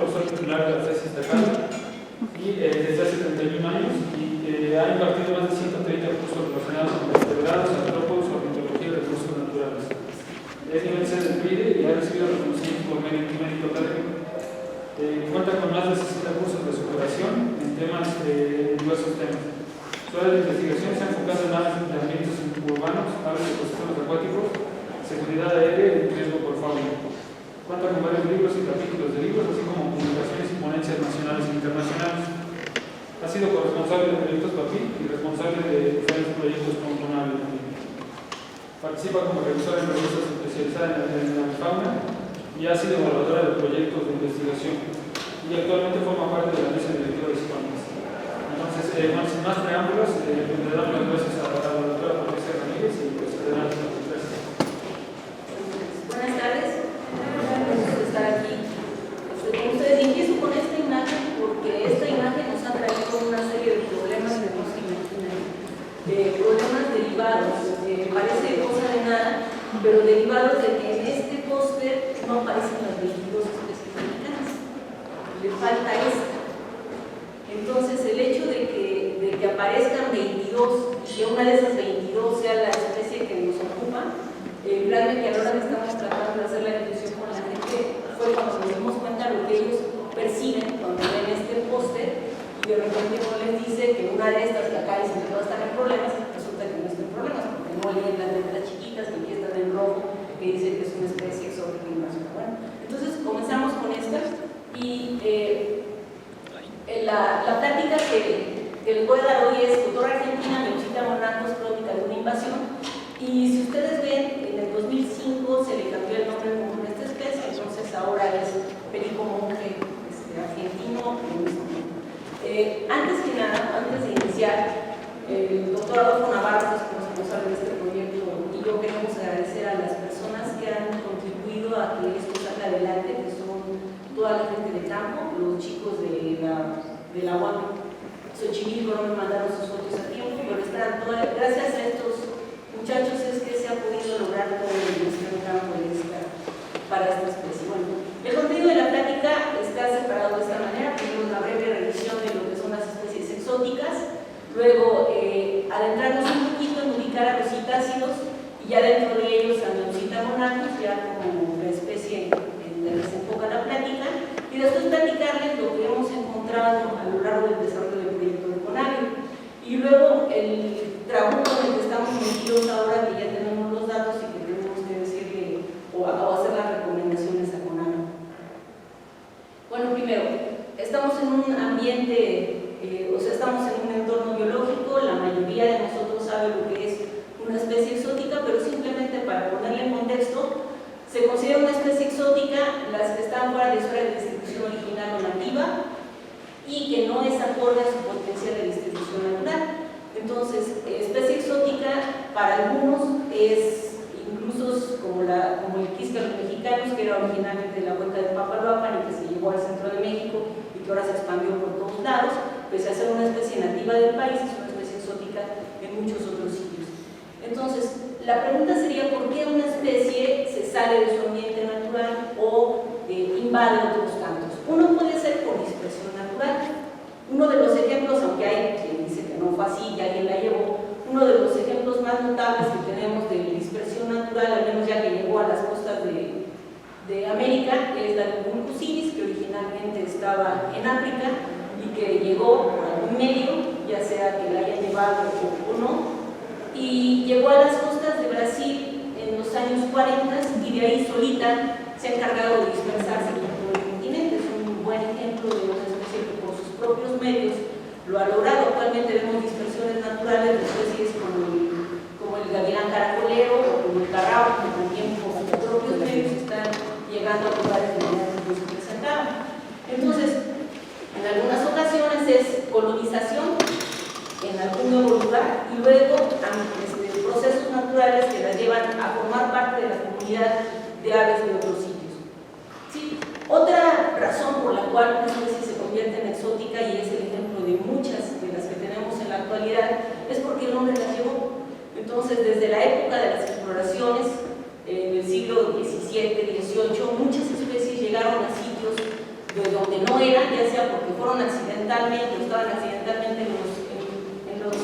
profesor titular de la tesis de acá desde hace 31 años y ha impartido más de 130 cursos relacionados con vertebrados, artrópodos, ornitología y recursos naturales. Es nivel C del PIDE y ha recibido reconocimiento por médico académico. Cuenta con más de 60 cursos de superación en diversos temas. Su área de investigación se ha enfocado en aves de ambientes urbanos, aves de ecosistemas acuáticos, seguridad aérea y riesgo por fauna. Cuenta con varios libros y capítulos de libros, así como publicaciones y ponencias nacionales e internacionales. Ha sido corresponsable de proyectos PAPI y responsable de diferentes proyectos con Conavio. Participa como revisor en revistas especializadas en la fauna y ha sido evaluadora de proyectos de investigación. Y actualmente forma parte de la mesa directiva de Hispanas. Entonces, sin más preámbulos, le damos las gracias a la doctora Patricia Ramírez y pues adelante. Gracias. Buenas tardes. Estar aquí. Como ustedes, empiezo con esta imagen porque esta imagen nos ha traído una serie de problemas que no se imaginan. Problemas derivados, parece cosa de nada, pero derivados de que en este póster no aparecen las 22 especies mexicanas. Le falta esta. Entonces, el hecho de que aparezcan 22 y que una de esas 22 sea la especie que nos ocupa, realmente a la hora que estamos tratando de hacer la discusión con la gente fue cuando nos dimos cuenta de lo que ellos perciben cuando ven este póster y de repente uno les dice que una de estas que acá dicen que todas están en problemas, resulta que no están en problemas porque no leen las letras chiquitas que aquí están en rojo que dicen que es una especie exótica invasora. Bueno, entonces comenzamos con esta y la plática que les voy a dar hoy es Cotorra argentina, Meucita monarcos, crónica de una invasión. Y si ustedes ven, en el 2005 se le cambió el nombre común a esta especie, entonces ahora es perico monje argentino. Antes que nada, antes de iniciar, el doctor Adolfo Navarro es responsable de este proyecto y yo queremos agradecer a las personas que han contribuido a que esto salga adelante, que son toda la gente de campo, los chicos de la UAM Xochimilco no me mandaron sus fotos a tiempo, pero están gracias a estos muchachos es que se ha podido lograr toda la inversión en campo para esta especie. Bueno, el contenido de la plática está separado de esta manera. Primero una breve revisión de lo que son las especies exóticas, luego adentrarnos un poquito en ubicar a los citácidos y ya dentro de ellos a Meucita monarcos, ya como la especie en la que se enfoca la plática, y después platicarles lo que hemos encontrado a lo largo del desarrollo del proyecto de Conavio. Y luego el trabajo en el que estamos metidos ahora, que ya tenemos los datos y que tenemos que decirle o hacer las recomendaciones a Conavio. Bueno, primero, estamos en un ambiente, estamos en un entorno biológico, la mayoría de nosotros sabe lo que es una especie exótica, pero simplemente para ponerle en contexto, se considera una especie exótica las que están fuera de su área de distribución original o nativa y que no es acorde a su potencial de distribución natural. Entonces, especie exótica para algunos es incluso como el quisca de los mexicanos, que era originalmente de la cuenca de Papaloapan y que se llevó al centro de México y que ahora se expandió por todos lados, pese a ser una especie nativa del país, es una especie exótica en muchos otros sitios. Entonces, la pregunta sería ¿por qué una especie se sale de su ambiente natural o invade otros campos? Uno puede ser por dispersión natural. Uno de los ejemplos, aunque hay quien dice que no fue así y alguien la llevó, uno de los ejemplos más notables que tenemos de dispersión natural, al menos ya que llegó a las costas de América, es la de Lumbucusiris, que originalmente estaba en África y que llegó por algún medio, ya sea que la hayan llevado o no, y llegó a las costas de Brasil en los años 40 y de ahí solita se ha encargado de dispersarse por todo el continente. Es un buen ejemplo de una especie que por sus propios medios lo ha logrado. Actualmente vemos dispersiones naturales de especies como el gavilán caracolero o como el carrao, que también por sus propios medios están llegando a lugares donde no se presentaban. Entonces, en algunas ocasiones es colonización en algún nuevo lugar y luego procesos naturales que las llevan a formar parte de la comunidad de aves de otros sitios. ¿Sí? Otra razón por la cual una especie se convierte en exótica, y es el ejemplo de muchas de las que tenemos en la actualidad, es porque el hombre las llevó. Entonces, desde la época de las exploraciones, en el siglo XVII, XVIII, muchas especies llegaron a sitios de donde no eran, ya sea porque fueron accidentalmente o estaban accidentalmente en los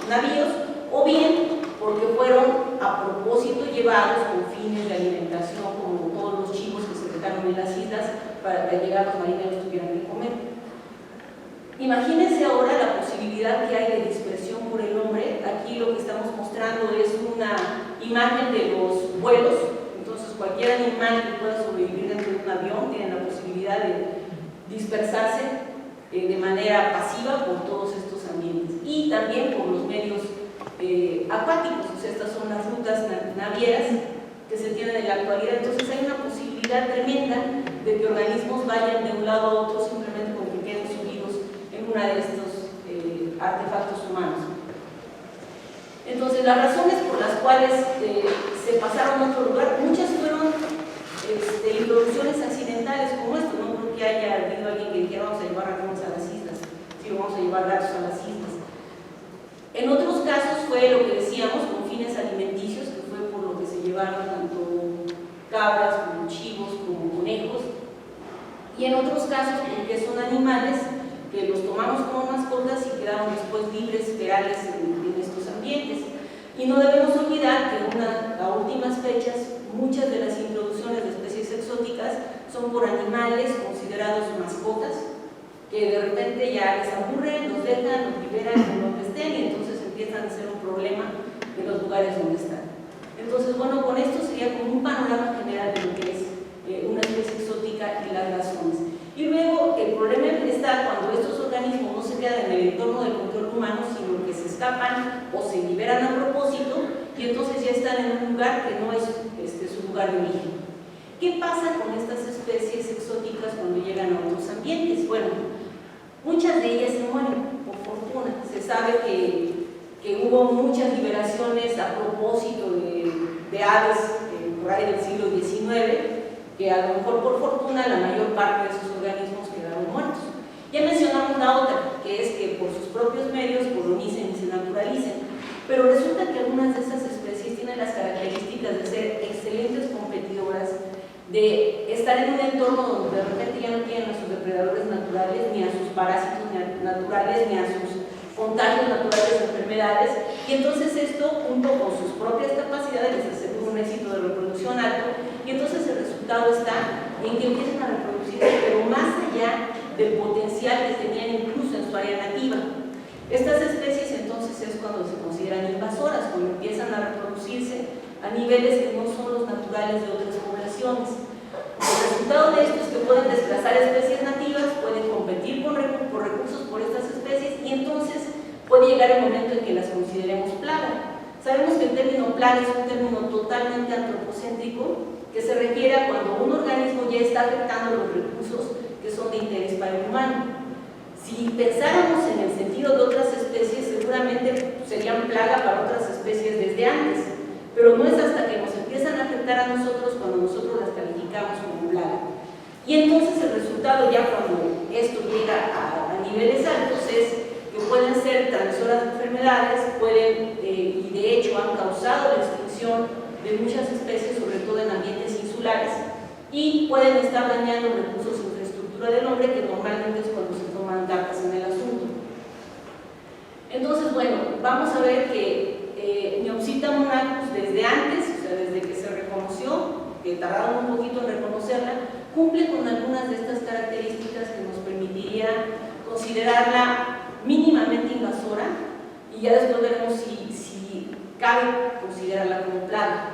navíos, o bien porque fueron a propósito llevados con fines de alimentación, como todos los chivos que se dejaron en las islas para que llegar los marineros tuvieran que comer. Imagínense ahora la posibilidad que hay de dispersión por el hombre. Aquí lo que estamos mostrando es una imagen de los vuelos. Entonces cualquier animal que pueda sobrevivir dentro de un avión tiene la posibilidad de dispersarse de manera pasiva por todos estos ambientes, y también por los medios acuáticos. O sea, estas son las rutas navieras que se tienen en la actualidad. Entonces hay una posibilidad tremenda de que organismos vayan de un lado a otro simplemente porque queden subidos en una de estos artefactos humanos. Entonces, las razones por las cuales se pasaron a otro lugar, muchas fueron introducciones accidentales como esto. No creo que haya habido alguien que dijera vamos a llevar ratones a las islas, sí, vamos a llevar gatos a las islas. En otros casos fue lo que decíamos, con fines alimenticios, que fue por lo que se llevaron tanto cabras como chivos como conejos, y en otros casos porque son animales que los tomamos como mascotas y quedaron después libres, ferales en estos ambientes. Y no debemos olvidar que a últimas fechas muchas de las introducciones de especies exóticas son por animales considerados mascotas, que de repente ya les aburren, los dejan, los liberan en donde estén, y entonces empiezan a ser un problema en los lugares donde están. Entonces, bueno, con esto sería como un panorama general de lo que es una especie exótica y las razones. Y luego el problema está cuando estos organismos no se quedan en el entorno del control humano, sino que se escapan o se liberan a propósito, y entonces ya están en un lugar que no es su lugar de origen. ¿Qué pasa con estas especies exóticas cuando llegan a otros ambientes? Bueno, muchas de ellas se mueren, por fortuna. Se sabe que hubo muchas liberaciones a propósito de aves por ahí del siglo XIX, que a lo mejor por fortuna la mayor parte de esos organismos quedaron muertos. Ya mencionamos la otra, que es que por sus propios medios colonicen y se naturalicen, pero resulta que algunas de esas especies tienen las características de ser excelentes competidoras, de estar en un entorno donde de repente ya no tienen a sus depredadores naturales, ni a sus parásitos naturales, ni a sus contagios naturales de enfermedades, y entonces esto, junto con sus propias capacidades, les asegura un éxito de reproducción alto, y entonces el resultado está en que empiezan a reproducirse, pero más allá del potencial que tenían incluso en su área nativa. Estas especies entonces es cuando se consideran invasoras, cuando empiezan a reproducirse a niveles que no son los naturales de otras poblaciones. El resultado de esto es que pueden desplazar especies nativas, pueden competir por recursos por estas especies, y entonces puede llegar el momento en que las consideremos plaga. Sabemos que el término plaga es un término totalmente antropocéntrico, que se refiere a cuando un organismo ya está afectando los recursos que son de interés para el humano. Si pensáramos en el sentido de otras especies, seguramente serían plaga para otras especies desde antes, pero no es hasta que nos empiezan a afectar a nosotros cuando nosotros las calificamos como plaga. Y entonces el resultado, ya cuando esto llega a niveles altos, es que pueden ser transmisoras de enfermedades, pueden, y de hecho han causado la extinción de muchas especies, sobre todo en ambientes insulares, y pueden estar dañando recursos de infraestructura del hombre, que normalmente es cuando se toman cartas en el asunto. Entonces, bueno, vamos a ver que Neopsita monachus desde antes, o sea, desde que se reconoció, que tardaron un poquito en reconocerla, cumple con algunas de estas características que nos permitiría considerarla mínimamente invasora, y ya después veremos si cabe considerarla como plaga.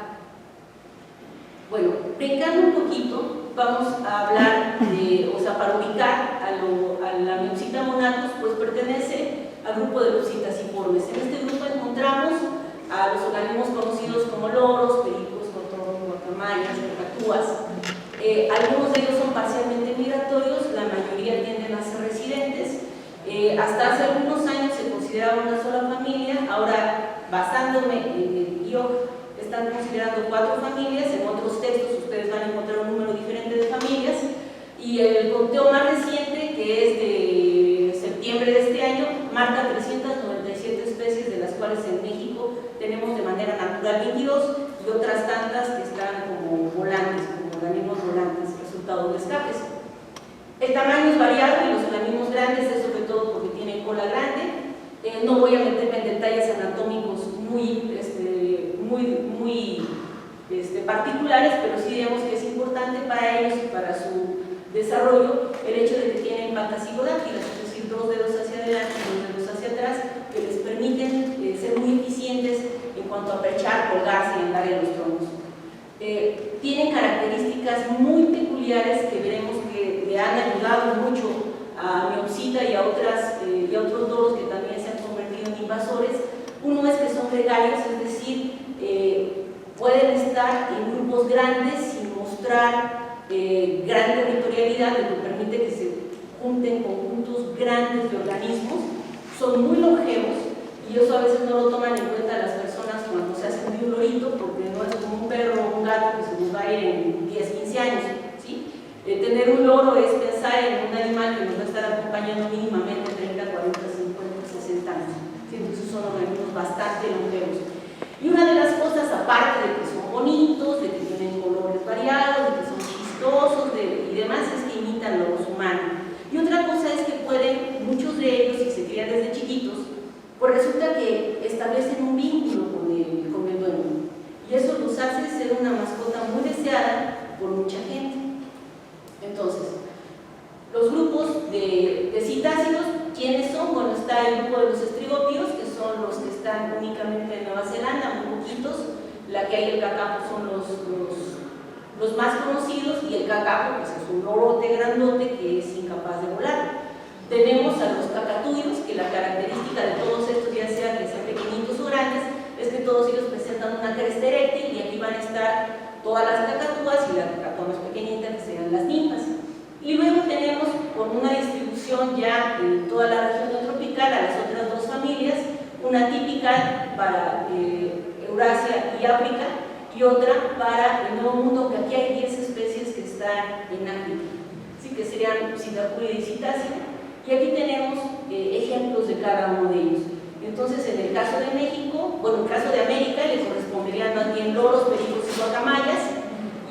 Bueno, brincando un poquito, vamos a hablar de, o sea, para ubicar a la Neopsita monachus, pues pertenece al grupo de los citasiformes. En este grupo encontramos a los organismos conocidos como loros, pericos, cotorros, guacamayas, cacatúas. Algunos de ellos son parcialmente migratorios, la mayoría tienden a ser residentes. Hasta hace algunos años se consideraba una sola familia, ahora basándome en el IOC están considerando 4 familias, en otros textos ustedes van a encontrar un número diferente de familias, y el conteo más reciente, que es de septiembre de este año, marca 397 especies, de las cuales en México tenemos de manera natural 22 y otras tantas que están como volantes, como organismos volantes, resultado de escapes. El particulares, pero sí digamos que es importante para ellos y para su desarrollo el hecho de que tienen patas cigodáctilas, es decir, 2 dedos hacia adelante y 2 dedos hacia atrás, que les permiten ser muy eficientes en cuanto a perchar, colgarse y andar en los troncos. Tienen características muy peculiares que veremos que le han ayudado mucho a Miopsita y a otros loros que también se han convertido en invasores. Uno es que son gregarios, es decir, pueden estar en grupos grandes sin mostrar gran territorialidad, lo que permite que se junten conjuntos grandes de organismos. Son muy longevos y eso a veces no lo toman en cuenta las personas cuando se hacen de un lorito, porque no es como un perro o un gato que se nos va a ir en 10, 15 años, ¿sí? Tener un loro es pensar en un animal que nos va a estar acompañando mínimamente 30, 40, 50, 60 años, ¿sí? Entonces son organismos bastante longevos. Y una de las cosas, aparte de que son bonitos, de que tienen colores variados, de que son chistosos y demás, es que imitan los humanos. Y otra cosa es que pueden, muchos de ellos, si se crían desde chiquitos, pues resulta que establecen un vínculo con el dueño. Y eso los hace ser una mascota muy deseada por mucha gente. Entonces, los grupos de citácidos, ¿quiénes son? Bueno, está el grupo de los estrigópidos, que son los que están únicamente en Nueva Zelanda, muy poquitos. La que hay el cacapo son los más conocidos, y el cacapo pues, es un lorote grandote que es incapaz de volar. Tenemos a los cacatuyos, que la característica de todos estos, ya sea que sean pequeñitos o grandes, es que todos ellos presentan una cresta eréctil, y aquí van a estar todas las cacatúas y la cacatúa más pequeñita, que serán las ninfas. Y luego tenemos, con una distribución ya en toda la región tropical, a las otras 2 familias, una típica para Eurasia y África, y otra para el Nuevo Mundo, que aquí hay 10 especies que están en África, ¿sí? Que serían Psittacula y Citácea. Y aquí tenemos ejemplos de cada uno de ellos. Entonces, en el caso de México, bueno, en el caso de América, le corresponderían más bien loros, pericos y guacamayas,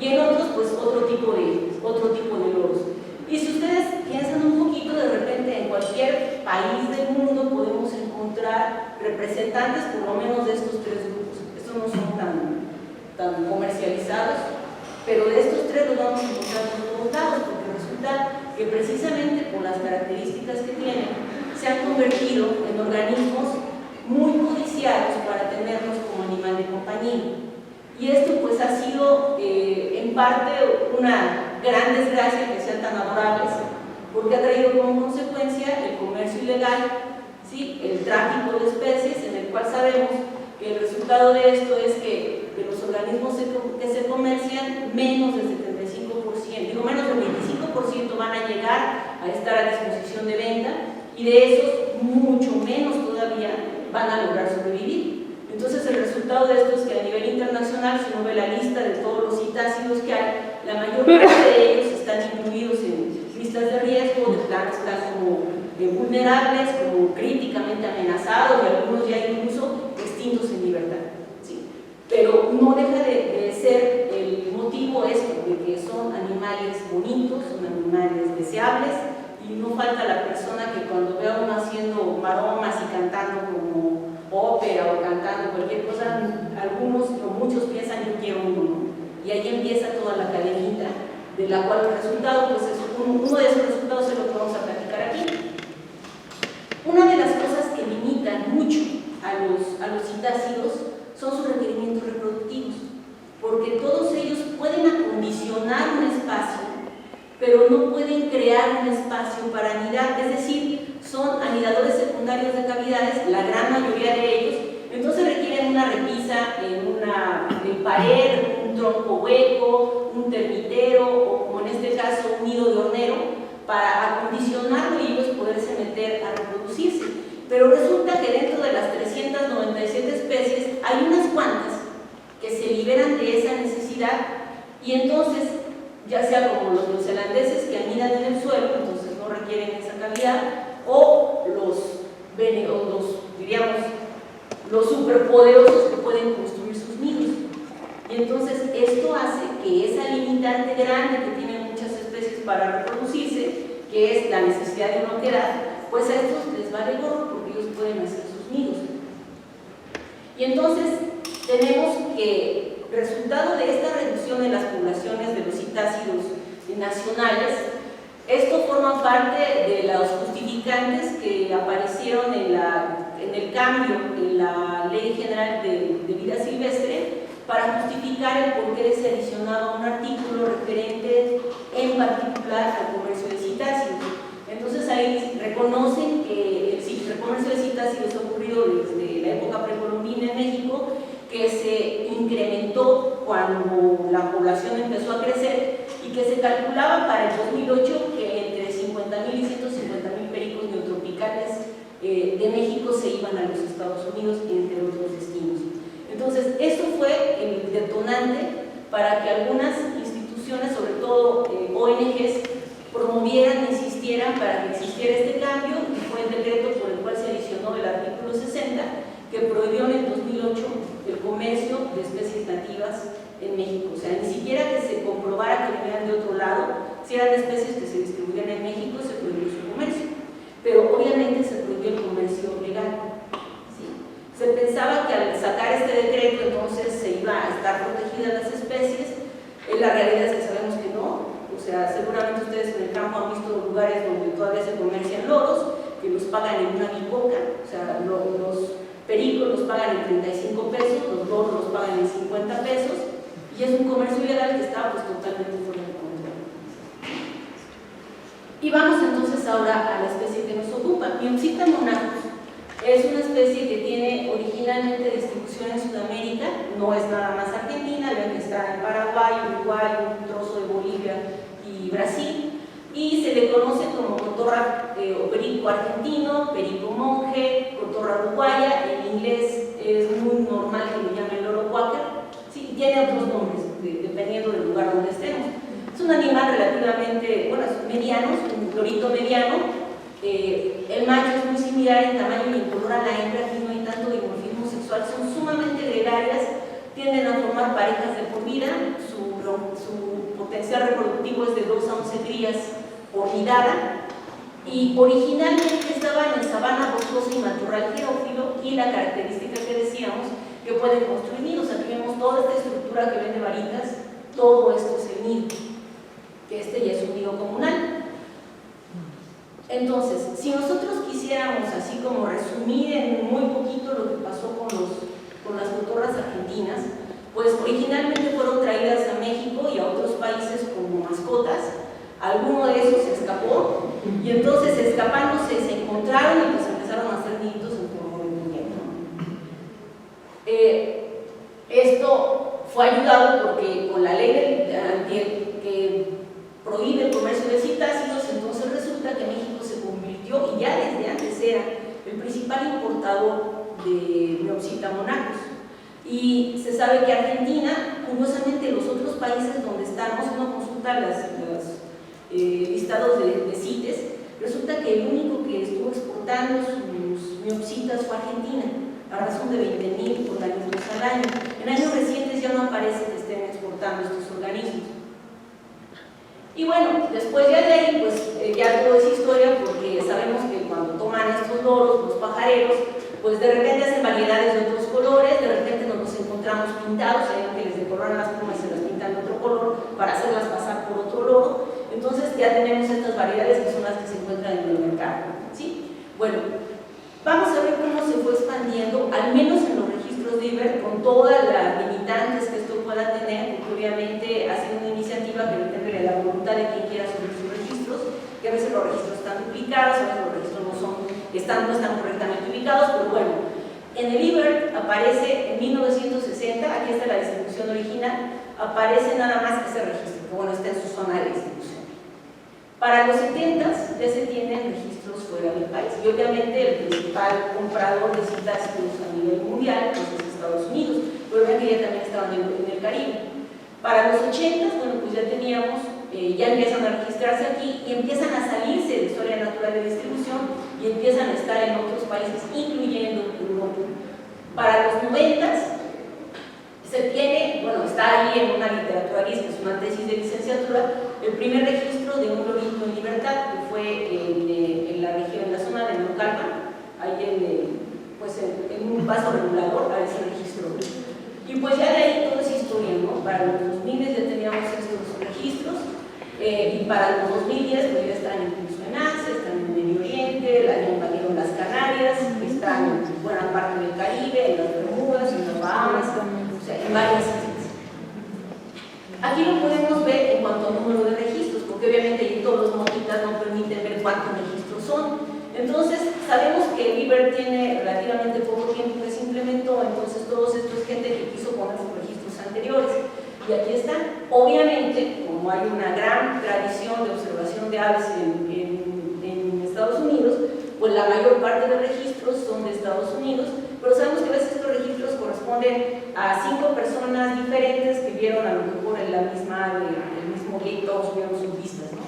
y en otros, pues otro tipo de loros. Y si ustedes piensan un poquito, de repente en cualquier país del mundo podemos encontrar representantes por lo menos de estos 3 grupos. Estos no son tan comercializados, pero de estos 3 los vamos a encontrar en todos lados, porque resulta que precisamente por las características que tienen, se han convertido en organismos muy codiciados para tenerlos como animal de compañía. Y esto pues ha sido en parte una gran desgracia que sean tan adorables, porque ha traído como consecuencia el comercio ilegal, ¿sí? El tráfico de especies, en el cual sabemos que el resultado de esto es que de los organismos que se comercian, menos del 75%, digo menos del 25% van a llegar a estar a disposición de venta, y de esos mucho menos todavía van a lograr sobrevivir. Entonces el resultado de esto es que a nivel internacional, si uno ve la lista de todos los citácidos que hay, la mayor parte de ellos están incluidos en listas de riesgo, de planes están como vulnerables, como críticamente amenazados, y algunos ya incluso extintos en libertad, ¿sí? Pero no deja de ser el motivo esto, de que son animales bonitos, son animales deseables, y no falta la persona que cuando ve a uno haciendo maromas y cantando como ópera o cantando cualquier cosa, algunos o muchos piensan yo quiero uno, ¿no? Y ahí empieza toda la cadenita, de la cual el resultado, pues es uno de esos resultados es lo que vamos a platicar aquí. Una de las cosas que limitan mucho a los citácidos son sus requerimientos reproductivos, porque todos ellos pueden acondicionar un espacio, pero no pueden crear un espacio para anidar, es decir, son anidadores secundarios de cavidades, la gran mayoría de ellos, entonces requieren una repisa en pared, un tronco hueco, un termitero, o como en este caso un nido de hornero, para acondicionarlo y ellos poderse meter a reproducirse. Pero resulta que dentro de las 397 especies hay unas cuantas que se liberan de esa necesidad, y entonces, ya sea como los neozelandeses que anidan en el suelo, entonces no requieren esa cavidad, o los superpoderosos que pueden construir sus nidos. Y entonces esto hace que esa limitante grande que tienen muchas especies para reproducirse, que es la necesidad de una oquedad, pues a estos les vale gorro porque ellos pueden hacer sus nidos. Y entonces tenemos que resultado de esta reducción en las poblaciones de los citácidos nacionales, esto forma parte de los justificantes que aparecieron en el cambio en la Ley General de Vida Silvestre para justificar el por qué se adicionaba un artículo referente en particular al comercio de citácidos. Entonces ahí reconocen que el comercio de citácidos ha ocurrido desde la época precolombina en México, que se incrementó cuando la población empezó a crecer y que se calculaba para el 2008 que entre 50.000 y 150.000 pericos neotropicales de México se iban a los Estados Unidos y entre otros destinos. Entonces, esto fue el detonante para que algunas instituciones, sobre todo ONGs, promovieran e insistieran para que existiera este cambio, y fue el decreto por el cual se adicionó el artículo 60, que prohibió en el 2008 el comercio de especies nativas en México. O sea, ni siquiera que se comprobara que venían de otro lado, si eran especies que se distribuían en México, se prohibió su comercio. Pero obviamente se prohibió el comercio legal. ¿Sí? Se pensaba que al sacar este decreto entonces se iba a estar protegidas las especies. La realidad es que sabemos que no. O sea, seguramente ustedes en el campo han visto lugares donde todavía se comercian loros, que los pagan en una bicoca. O sea, los pericos los pagan en 35 pesos, los loros los pagan en 50 pesos, y es un comercio ilegal que está pues totalmente fuera de control. Y vamos entonces ahora a la especie que nos ocupa. Miopsita monachus es una especie que tiene originalmente distribución en Sudamérica, no es nada más argentina, ven que está en Paraguay, Uruguay, un trozo de Bolivia y Brasil, y se le conoce como cotorra o perico argentino, perico monje, cotorra uruguaya. En inglés es muy normal que lo llamen loro quaker, sí, tiene otros nombres dependiendo del lugar donde estemos. Es un animal relativamente, bueno, es mediano, es un lorito mediano. El macho es muy similar en tamaño y en color a la hembra, aquí no hay tanto dimorfismo sexual, son sumamente gregarias, tienden a formar parejas de por vida, su potencial reproductivo es de 2 a 11 crías por nidada, y originalmente estaban en sabana boscosa y matorral xerófilo, y la característica que decíamos, que pueden construir nidos. Aquí vemos toda esta estructura que ven de varitas, todo esto es el nido, que este ya es un nido comunal. Entonces, si nosotros quisiéramos así como resumir en muy poquito lo que pasó con las cotorras argentinas, pues originalmente fueron traídas a México y a otros países como mascotas. Alguno de esos se escapó, y entonces escapándose se encontraron y pues empezaron a hacer niditos en torno del invierno. Esto fue ayudado porque con la ley que prohíbe el comercio de citácidos, entonces resulta que México se convirtió, y ya desde antes era, el principal importador de Miopsita monachus. Y se sabe que Argentina, curiosamente, los otros países donde estamos, uno consulta los listados de CITES, resulta que el único que estuvo exportando sus miopsitas fue Argentina, a razón de 20.000 organismos al año. En años recientes ya no aparece que estén exportando estos organismos. Y bueno, después ya de ahí, pues ya todo es historia, porque sabemos que cuando toman estos loros, los pajareros, pues de repente hacen variedades de otros colores, de repente nos los encontramos pintados, hay que les decoloran las plumas y se las pintan de otro color para hacerlas pasar por otro loro. Entonces ya tenemos estas variedades que son las que se encuentran en el mercado, ¿sí? Bueno, vamos a ver cómo se fue expandiendo, al menos en los registros de IBER, con todas las limitantes que esto pueda tener, porque obviamente ha sido una iniciativa que depende de la voluntad de quien quiera subir sus registros, que a veces los registros están duplicados, a veces los registros no están correctamente ubicados, pero bueno, en el IBER aparece en 1960, aquí está la distribución original, aparece nada más ese registro, que bueno, está en su zona de distribución. Para los 70s ya se tienen registros fuera del país, y obviamente el principal comprador de citácidos a nivel mundial pues es Estados Unidos, pero vean que ya también estaban en el Caribe. Para los 80s, bueno, pues ya teníamos, ya empiezan a registrarse aquí y empiezan a salirse de su área natural de distribución y empiezan a estar en otros países, incluyendo Europa. Para los 90s se tiene, bueno, está ahí en una literatura gris, que es una tesis de licenciatura, el primer registro de un lorito en libertad, que fue en la región, en la zona de Naucalpan, ahí en un paso regulador a ese registro. Y pues ya de ahí todo es historia. historia, ¿no? Para los 2000 ya teníamos estos registros y para los 2010 pues ya están incluso en Asia, están en Medio Oriente, ya invadieron las Canarias, están en buena parte del Caribe, en las Bermudas, en las Bahamas, o sea, en varias islas. Aquí lo podemos ver en cuanto al número de registros, porque obviamente todos los mapitas no permiten ver cuántos registros son. Entonces, sabemos que Beaver tiene relativamente poco tiempo que se implementó, entonces todos estos gente que quiso poner sus registros anteriores. Y aquí están. Obviamente, como hay una gran tradición de observación de aves en Estados Unidos, pues la mayor parte de registros son de Estados Unidos, pero sabemos que a veces estos registros corresponden a 5 personas diferentes que vieron a lo mejor en el mismo día y todos vieron sus vistas, ¿no?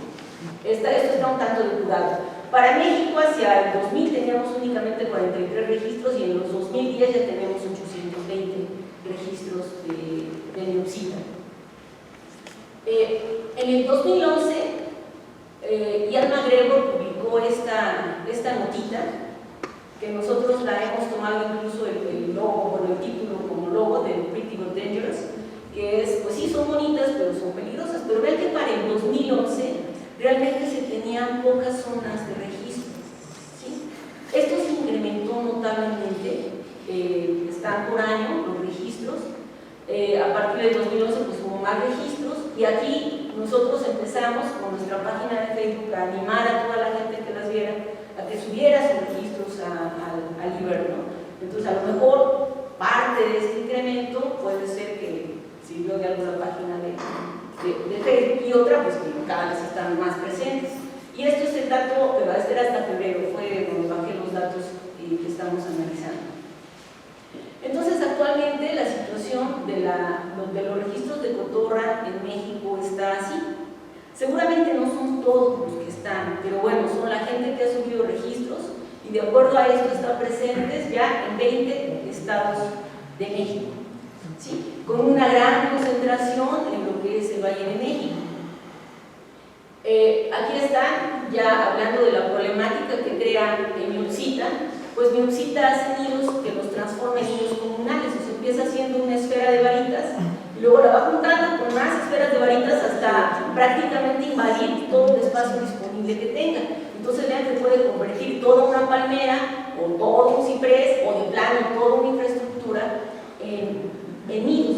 Esto está un tanto depurado. Para México, hacia el 2000 teníamos únicamente 43 registros y en los 2010 ya tenemos 820 registros de Neopsita. En el 2011, Ian McGregor publicó esta notita, que nosotros la hemos tomado incluso el logo, bueno, el título como logo de Pretty But Dangerous, que es, pues sí, son bonitas, pero son peligrosas. Pero vean que para el 2011 realmente se tenían pocas zonas de registro, ¿sí? Esto se incrementó notablemente, están por año los registros. A partir del 2011 pues hubo más registros y aquí nosotros empezamos con nuestra página de Facebook a animar a toda la gente que las viera a que subiera sus registros al Beaver, ¿no? Entonces a lo mejor parte de este incremento puede ser que sirvió de alguna página de Facebook y otra pues que cada vez están más presentes. Y esto es el dato, pero este era hasta febrero, fue donde bajé los datos que estamos analizando. Entonces, actualmente la situación de los registros de cotorra en México está así. Seguramente no son todos los que están, pero bueno, son la gente que ha subido registros y de acuerdo a esto están presentes ya en 20 estados de México, ¿sí? Con una gran concentración en lo que es el Valle de México. Aquí están ya hablando de la problemática que crea Neopsita. Pues Neopsita hace nidos que los transforma en nidos comunales, o sea, empieza haciendo una esfera de varitas y luego la va juntando con más esferas de varitas hasta prácticamente invadir todo el espacio disponible que tenga. Entonces vean que puede convertir toda una palmera o todo un ciprés o de plano toda una infraestructura en nidos.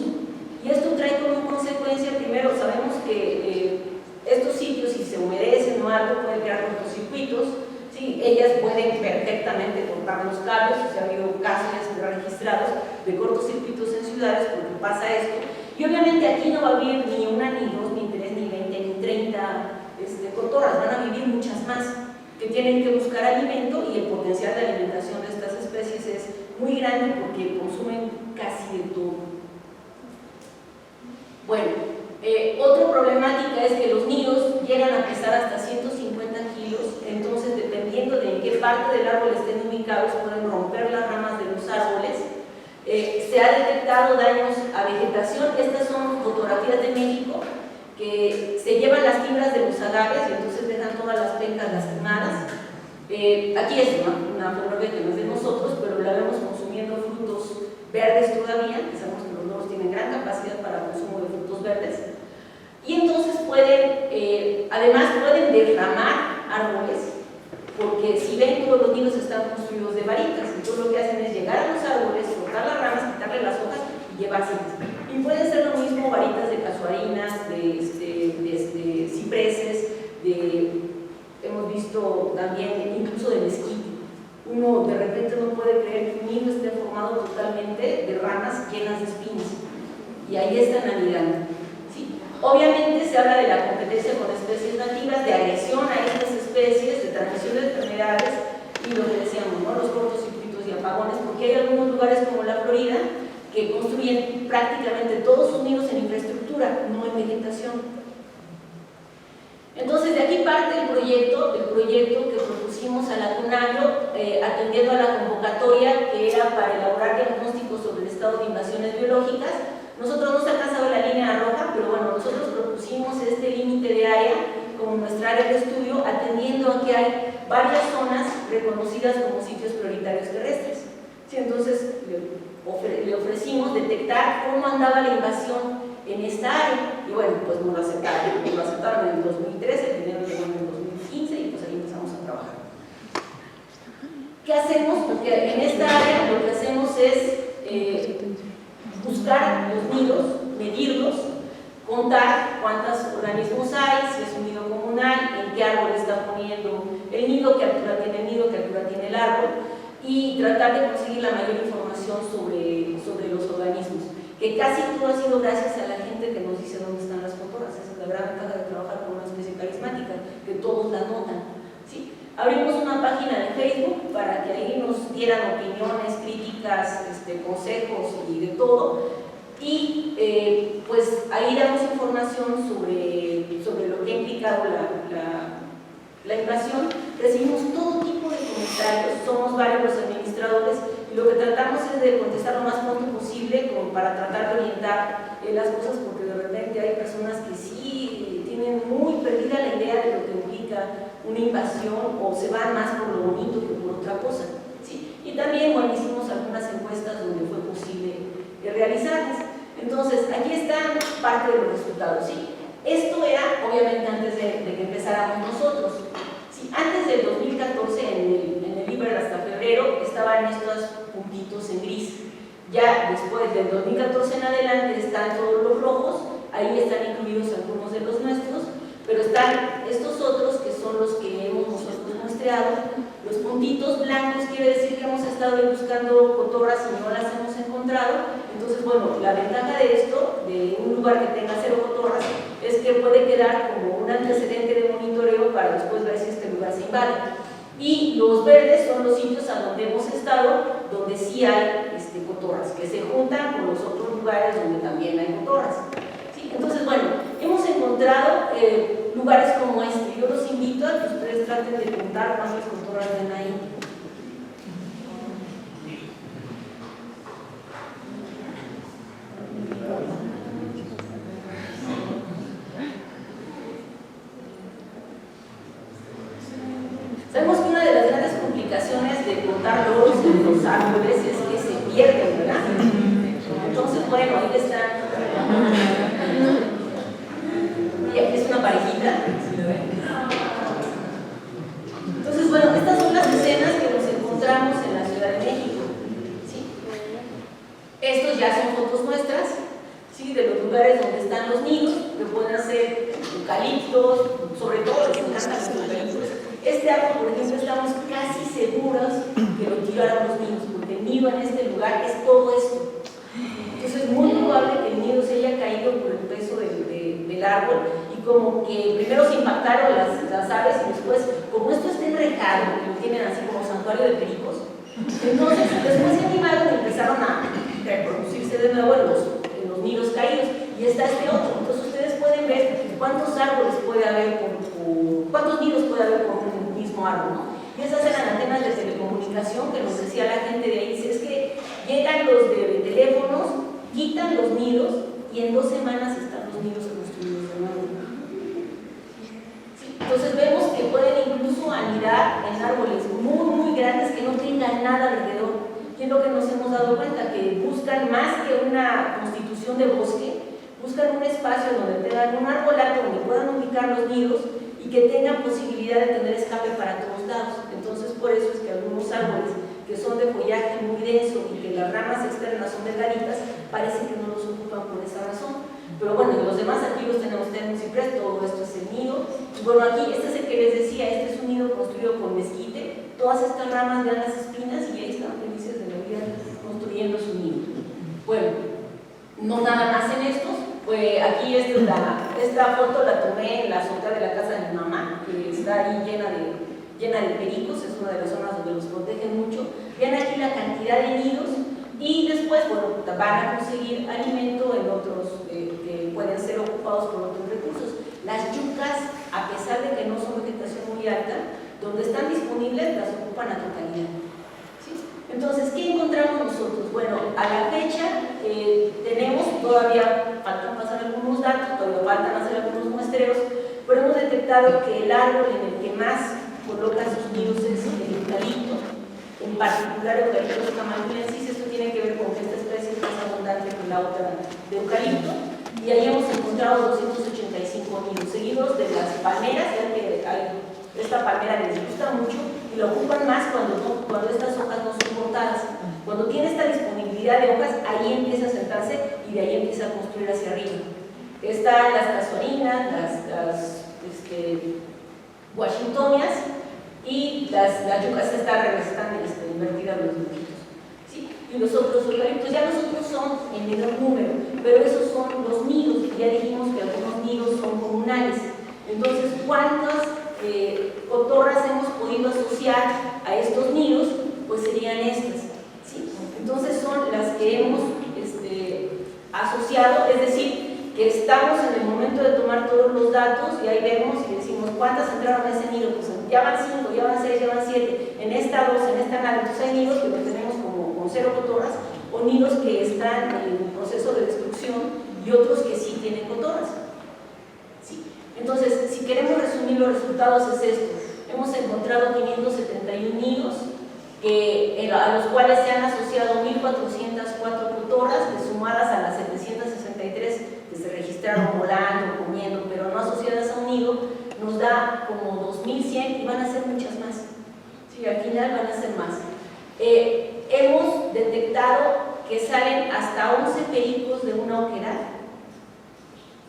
Y esto trae como consecuencia, primero sabemos que estos sitios, si se humedecen o algo, pueden crear cortocircuitos. Sí, ellas pueden perfectamente cortar los cables, o sea, ha habido casos registrados de cortocircuitos en ciudades porque pasa esto. Y obviamente aquí no va a vivir ni una, ni dos, ni tres, ni 20, ni 30 cotorras, van a vivir muchas más que tienen que buscar alimento y el potencial de alimentación de estas especies es muy grande porque consumen casi de todo. Bueno, otra problemática es que los nidos llegan a pesar hasta 150 kilos, entonces dependiendo de en qué parte del árbol estén ubicados pueden romper las ramas de los árboles. Se ha detectado daños a vegetación. Estas son fotografías de México que se llevan las fibras de los agaves y entonces dejan todas las pencas lastimadas. Aquí es una fotografía que no es de nosotros, pero la vemos consumiendo frutos verdes todavía, que sabemos que los loros tienen gran capacidad para consumo de frutos verdes. Y entonces además pueden derramar árboles, porque si ven todos los nidos están construidos de varitas, entonces lo que hacen es llegar a los árboles, cortar las ramas, quitarle las hojas y llevárselas. Y pueden ser lo mismo varitas de casuarinas, de cipreses, hemos visto también incluso de mezquite. Uno de repente no puede creer que un nido esté formado totalmente de ramas llenas de espinas, y ahí están anidando. Obviamente se habla de la competencia con especies nativas, de agresión a estas especies, de transmisión de enfermedades y lo que decíamos, ¿no? Los cortocircuitos y apagones, porque hay algunos lugares como la Florida que construyen prácticamente todos sus nidos en infraestructura, no en vegetación. Entonces de aquí parte el proyecto que propusimos a la CONAGRO, atendiendo a la convocatoria que era para elaborar diagnósticos sobre el estado de invasiones biológicas. Nosotros no se ha alcanzado la línea roja, pero bueno, nosotros propusimos este límite de área como nuestra área de estudio, atendiendo a que hay varias zonas reconocidas como sitios prioritarios terrestres. Sí, entonces le ofrecimos detectar cómo andaba la invasión en esta área. Y bueno, pues nos lo aceptaron en el 2013, el dinero llegó en el 2015 y pues ahí empezamos a trabajar. ¿Qué hacemos? Porque en esta área lo que hacemos es buscar los nidos, medirlos, contar cuántos organismos hay, si es un nido comunal, en qué árbol está poniendo el nido, qué altura tiene el nido, qué altura tiene el árbol, y tratar de conseguir la mayor información sobre los organismos, que casi todo ha sido gracias a la gente que nos dice dónde están las cotorras. Esa es la gran ventaja de trabajar con una especie carismática, que todos la notan, ¿sí? Abrimos una página de Facebook para que ahí nos dieran opiniones, críticas, consejos y de todo. Y pues ahí damos información sobre lo que ha implicado la invasión. Recibimos todo tipo de comentarios, somos varios los administradores y lo que tratamos es de contestar lo más pronto posible como para tratar de orientar las cosas, porque de repente hay personas que sí tienen muy perdida la idea de lo que implica una invasión o se van más por lo bonito que por otra cosa, ¿sí? Y también, bueno, hicimos algunas encuestas donde fue posible realizarlas. Entonces, aquí están parte de los resultados, ¿sí? Esto era, obviamente, antes de que empezáramos nosotros. ¿Sí? Antes del 2014, en el IBER hasta febrero, estaban estos puntitos en gris. Ya después del 2014 en adelante están todos los rojos, ahí están incluidos algunos de los nuestros, pero están estos otros que son los que hemos nosotros muestreado. Los puntitos blancos quiere decir que hemos estado buscando cotorras y no las hemos encontrado. Entonces, bueno, la ventaja de esto, de un lugar que tenga 0 cotorras, es que puede quedar como un antecedente de monitoreo para después ver si este lugar se invade. Y los verdes son los sitios a donde hemos estado, donde sí hay cotorras, que se juntan con los otros lugares donde también hay cotorras. ¿Sí? Entonces, bueno, hemos encontrado lugares como este. Yo los invito a que ustedes traten de contar cuántas cotorras ven ahí. Sabemos que una de las grandes complicaciones de contar loros en los árboles es que se pierden, ¿verdad? Entonces, bueno, ahí están. Y aquí es una parejita. Entonces, bueno, estas son las escenas que nos encontramos en la Ciudad de México, ¿sí? Estos ya son fotos nuestras, ¿sí? De los lugares donde están los nidos, que pueden ser eucaliptos, sobre todo les encantan los eucaliptos. Este árbol, por ejemplo, estamos casi seguros que lo tiraron los nidos, porque el nido en este lugar es todo esto. Entonces es muy probable que el nido se haya caído por el peso del árbol, y como que primero se impactaron las aves y después, como esto está enrejado, y lo tienen así como santuario de pericos, entonces después se animaron y empezaron a reproducirse de nuevo en los nidos caídos, y está este otro. Entonces ustedes pueden ver cuántos árboles puede haber cuántos nidos puede haber por un mismo árbol, ¿no? Y esas eran antenas de telecomunicación que nos decía la gente de ahí. Dice, es que llegan los de teléfonos, quitan los nidos y en 2 semanas están los nidos construidos de nuevo. Sí, entonces vemos que pueden incluso anidar en árboles muy, muy grandes que no tengan nada alrededor. Y es lo que nos hemos dado cuenta, que buscan más que una constitución de bosque, buscan un espacio donde tengan un árbol alto donde puedan ubicar los nidos y que tengan posibilidad de tener escape para todos lados. Entonces, por eso es que algunos árboles que son de follaje muy denso y que las ramas externas son delgaditas, parece que no los ocupan por esa razón. Pero bueno, los demás aquí los tenemos en ciprés, todo esto es el nido. Y bueno, aquí este es el que les decía, este es un nido construido con mezquite. Todas estas ramas dan las espinas y ahí están felices de la vida construyendo su nido. Bueno, no nada más en estos. Pues aquí esta foto la tomé en la azotea de la casa de mi mamá, que está ahí llena de pericos, es una de las zonas donde los protegen mucho. Vean aquí la cantidad de nidos y después, bueno, van a conseguir alimento en otros que pueden ser ocupados por otros recursos. Las yucas, a pesar de que no son vegetación muy alta, donde están disponibles las ocupan a totalidad. Entonces, ¿qué encontramos nosotros? Bueno, a la fecha tenemos, todavía faltan pasar algunos datos, todavía faltan hacer algunos muestreos, pero hemos detectado que el árbol en el que más coloca sus nidos es el eucalipto, en particular Eucalyptus camaldulensis. Esto tiene que ver con que esta especie es más abundante que la otra de eucalipto. y ahí hemos encontrado 285 nidos, seguidos de las palmeras, ya que esta palmera les gusta mucho y la ocupan más cuando estas hojas no son cortadas. Cuando tiene esta disponibilidad de hojas, ahí empieza a sentarse y de ahí empieza a construir hacia arriba. Están las casuarinas, las washingtonias y las yucas están invertidas los dibujitos. ¿Sí? Y los otros eucaliptos, ya los otros son en menor número, pero esos son los nidos, ya dijimos que algunos nidos son comunales. Entonces, ¿cuántas cotorras hemos podido asociar a estos nidos? Pues serían estas. ¿Sí? Entonces son las que hemos asociado, es decir, que estamos en el momento de tomar todos los datos y ahí vemos y decimos cuántas entraron a ese nido, pues ya van 5, ya van 6, ya van 7, en esta 2, en esta nada. Entonces hay nidos que los tenemos como con 0 cotorras o nidos que están en proceso de destrucción y otros que sí tienen cotorras. ¿Sí? Entonces, si queremos resumir los resultados es esto: hemos encontrado 571 nidos a los cuales se han asociado 1.404 cotorras, que sumadas a las 763 que se registraron volando, comiendo, pero no asociadas a un nido, nos da como 2.100 y van a ser muchas más. Sí, al final van a ser más. Hemos detectado que salen hasta 11 pericos de una oquedad,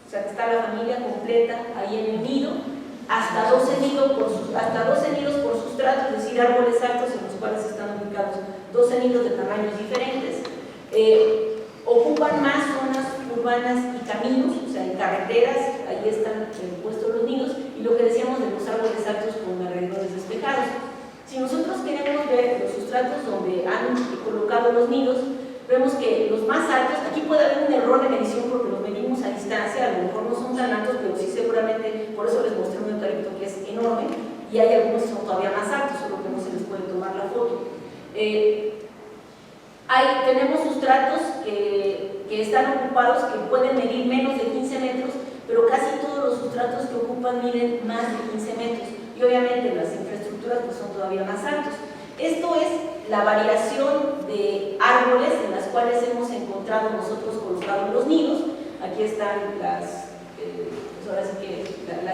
o sea que está la familia completa ahí en el nido, hasta 12 nidos por sustrato, es decir, árboles altos en los cuales están ubicados 12 nidos de tamaños diferentes. Ocupan más zonas urbanas y caminos, o sea, en carreteras, ahí están puestos los nidos, y lo que decíamos de los árboles altos con alrededores despejados. Si nosotros queremos ver los sustratos donde han colocado los nidos, vemos que los más altos, aquí puede haber un error de medición porque los medimos a distancia, a lo mejor no son tan altos, pero sí seguramente, por eso les mostré un eucalipto que es enorme, y hay algunos que son todavía más altos, solo que no se les puede tomar la foto. Tenemos sustratos que están ocupados, que pueden medir menos de 15 metros, pero casi todos los sustratos que ocupan miden más de 15 metros, y obviamente las infraestructuras pues, son todavía más altos. Esto es la variación de árboles en las cuales hemos encontrado nosotros colocados los nidos. Aquí están las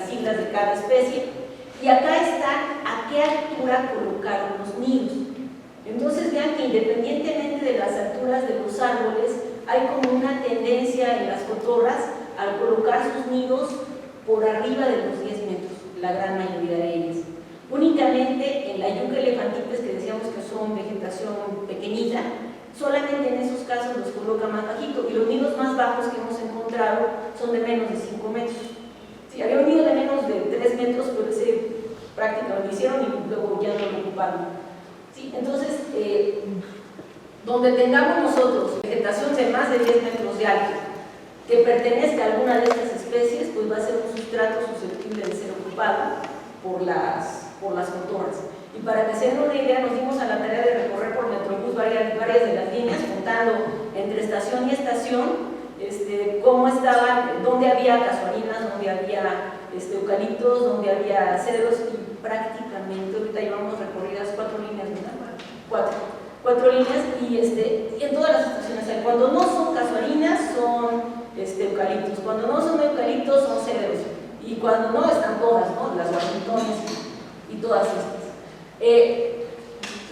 siglas de cada especie, y acá están a qué altura colocaron los nidos. Entonces vean que independientemente de las alturas de los árboles, hay como una tendencia en las cotorras al colocar sus nidos por arriba de los 10 metros, la gran mayoría de ellas. Únicamente en la yuca elefantipes, que decíamos que son vegetación pequeñita, solamente en esos casos los coloca más bajito, y los nidos más bajos que hemos encontrado son de menos de 5 metros. Sí, había un nido de menos de 3 metros, pero ese prácticamente lo hicieron y luego ya no lo ocuparon. ¿Sí? Entonces, donde tengamos nosotros vegetación de más de 10 metros de alto que pertenezca a alguna de estas especies, pues va a ser un sustrato susceptible de ser ocupado por las cotorras. Y para que se den una idea, nos dimos a la tarea de recorrer por Metrobús varias de las líneas, contando entre estación y estación cómo estaban, dónde había casuarinas, dónde había eucaliptos, dónde había cedros, y prácticamente ahorita llevamos recorridas 4 líneas, ¿verdad? 4 líneas, y en todas las estaciones hay. Cuando no son casuarinas son eucaliptos, cuando no son eucaliptos son cedros, y cuando no están todas, ¿no? Las washingtones y todas estas.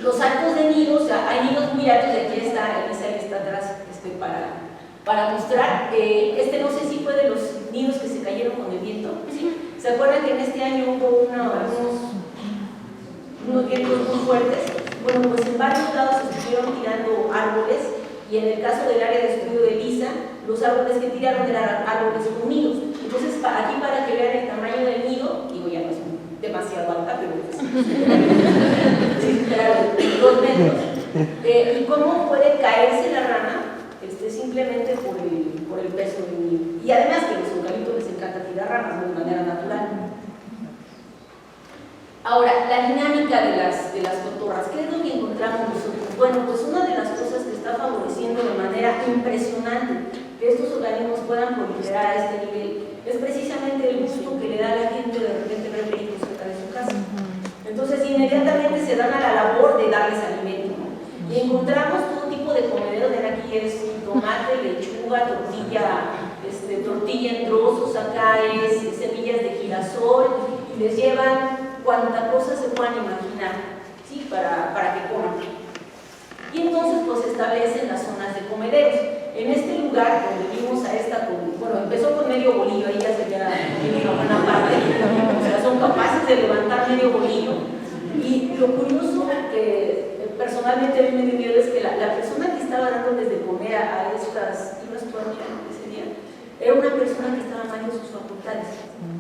Los altos de nidos, o sea, hay nidos muy altos, y aquí está, Elisa está atrás para mostrar. No sé si fue de los nidos que se cayeron con el viento, ¿sí? ¿Se acuerdan que en este año hubo unos vientos muy fuertes? Bueno, pues en varios lados se estuvieron tirando árboles, y en el caso del área de estudio de Elisa, los árboles que tiraron eran árboles con nidos. Entonces, aquí para que vean el tamaño del nido, digo, ya no es demasiado alta, pero sí, claro, 2 metros. Y cómo puede caerse la rama simplemente por el peso del nido. Y además que a los eucaliptos les encanta tirar ramas de manera natural. Ahora, la dinámica de las cotorras, ¿qué es lo que encontramos nosotros? Bueno, pues una de las cosas que está favoreciendo de manera impresionante que estos organismos puedan proliferar a este nivel es precisamente el gusto que le da a la gente de repente ver pericos cerca de su casa. Entonces inmediatamente se dan a la labor de darles alimento, ¿no? Y encontramos todo tipo de comederos. De aquí es tomate, lechuga, tortilla girasol, y les llevan cuanta cosa se puedan imaginar, ¿sí? para que coman. Y entonces pues establecen las zonas de comederos. En este lugar donde vimos a esta, bueno, empezó con medio bolillo, ahí ya sería una buena parte, o sea, son capaces de levantar medio bolillo. Y lo curioso que personalmente a mí me dio miedo es que la persona que estaba dándoles de comer a estas ese día, era una persona que estaba mal de sus facultades.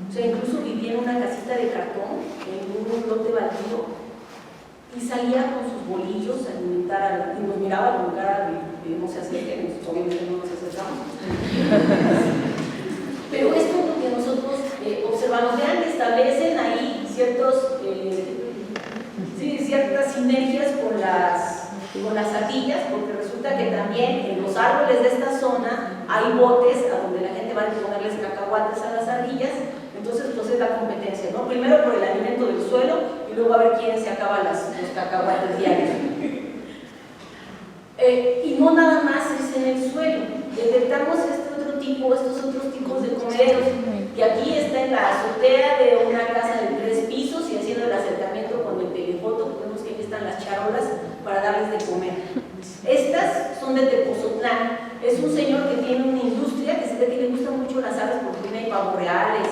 O sea, incluso vivía en una casita de cartón, en un lote baldío, y salía con sus bolillos a alimentar y nos miraba con cara de no se acerquen, obviamente no nos acercamos. Pero esto es lo que nosotros observamos. Vean que establecen ahí ciertas sinergias con las ardillas, porque resulta que también en los árboles de esta zona hay botes a donde la gente va a ponerles cacahuates a las ardillas. Entonces pues es la competencia, ¿no? Primero por el alimento del suelo y luego a ver quién se acaba los cacahuates diarios. Y no nada más es en el suelo, detectamos estos otros tipos de comederos, que aquí está en la azotea de una casa de 3 pisos, y haciendo el acercamiento con el telefoto podemos que aquí están las charolas para darles de comer. Estas son de Tepozotlán, es un señor que tiene una industria que se ve que le gustan mucho las aves porque tiene pavos reales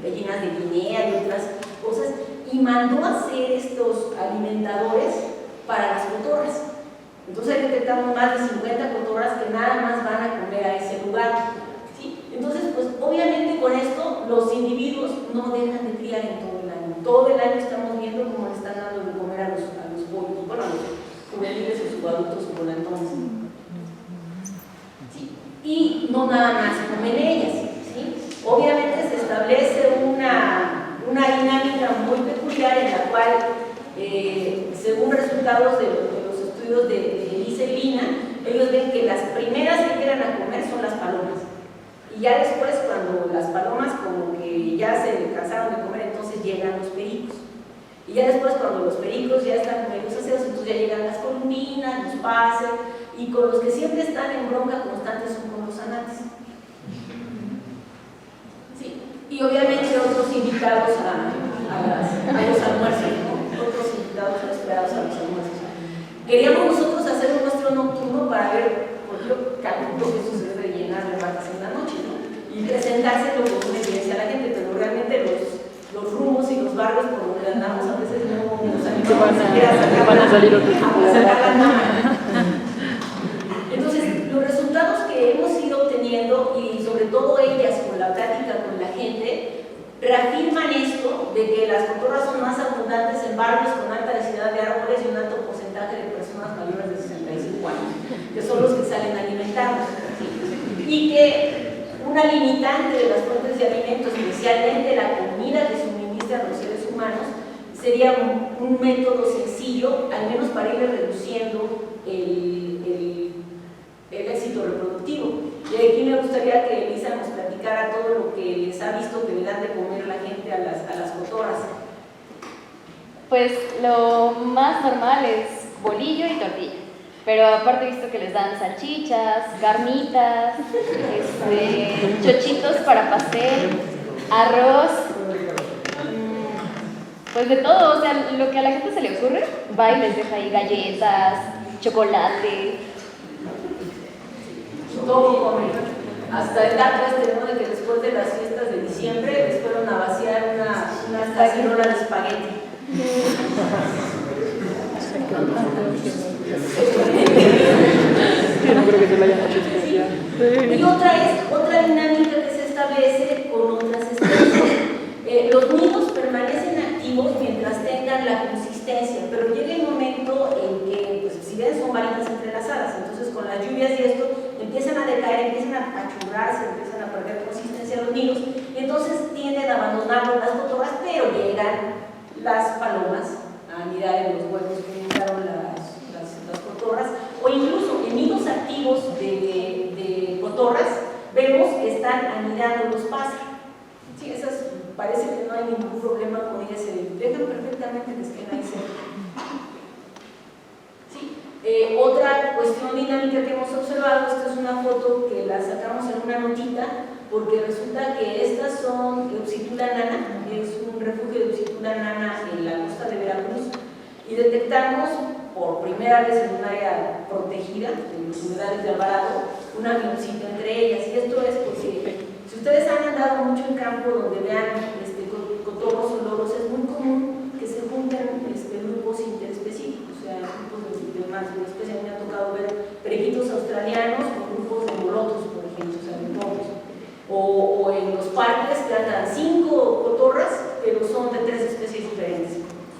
y gallinas de Guinea y otras cosas, y mandó a hacer estos alimentadores para las cotorras. Entonces ahí detectamos más de 50 cotorras que nada más van a comer a ese lugar, ¿sí? Entonces, pues obviamente con esto los individuos no dejan de criar en todo el año. Todo el año estamos viendo cómo le están dando de comer a los pollos, bueno, a los juveniles o subadultos o volantones. ¿Sí? Y no nada más comen ellas, ¿sí? Obviamente se establece una dinámica muy peculiar en la cual, según resultados de los estudios de Elisa y Lina, ellos ven que las primeras que quieran a comer son las palomas. Y ya después, cuando las palomas como que ya se cansaron de comer, entonces llegan los pericos. Y ya después, cuando los pericos ya están medio saciados, entonces ya llegan las columbinas, los paces, y con los que siempre están en bronca constante son con los anates. Sí. Y obviamente otros invitados a los almuerzos, ¿no? Otros invitados esperados a los almuerzos. Queríamos nosotros hacer un muestreo nocturno para ver, porque yo calculo que eso se debe llenar de vacas en la noche, ¿no? Y presentárselo como una evidencia a la gente, pero realmente los rumos y los barrios por donde andamos a veces no nos animamos a salir la cámara. Entonces, los resultados que hemos ido obteniendo, y sobre todo ellas con la plática con la gente, reafirman esto de que las cotorras son más abundantes en barrios con alta densidad de árboles y un alto porcentaje de personas mayores de 65 años, que son los que salen a alimentarnos. Y que una limitante de las fuentes de alimento, especialmente la comida que suministran los seres humanos, sería un método sencillo, al menos para ir reduciendo el éxito reproductivo. Y aquí me gustaría que Elisa nos platicara todo lo que les ha visto que le dan de comer la gente a las cotorras. Pues lo más normal es bolillo y tortilla, pero aparte he visto que les dan salchichas, carnitas, chochitos para pastel, arroz, pues de todo, o sea, lo que a la gente se le ocurre, va y les deja ahí galletas, chocolate. Todo comen. Hasta el dato ¿no? De que después de las fiestas de diciembre les fueron a vaciar una cacerola de espagueti. No creo que se la hayan hecho especial. Y otra dinámica que se establece con otras especies. Los nidos permanecen activos mientras tengan la consistencia, pero llega el momento en que, pues, si ven, son varitas entrelazadas, entonces con las lluvias y esto empiezan a decaer, empiezan a apachurrarse, empiezan a perder consistencia los nidos, y entonces tienden a abandonarlos las cotorras, pero llegan las palomas a anidar en los huevos que anidaron las cotorras, o incluso en nidos activos de cotorras vemos que están anidando los pájaros. Sí, esas parece que no hay ningún problema con ellas, se dejan perfectamente que estén ahí cerca. Sí. Otra cuestión dinámica que hemos observado, esta es una foto que la sacamos en una notita porque resulta que estas son Eucitula nana, es un refugio de Eucitula nana en la costa de Veracruz, y detectamos por primera vez en un área protegida de los humedales de Alvarado un avioncito entre ellas. Y esto es porque si ustedes han andado mucho en campo donde vean cotorros o loros, es muy común que se junten grupos interespecíficos, o sea, grupos de más de una especie. A mí me ha tocado ver periquitos australianos con grupos de molotos, por ejemplo, o sea, de lobos. O en los parques que andan 5 cotorras, pero son de 3 especies diferentes.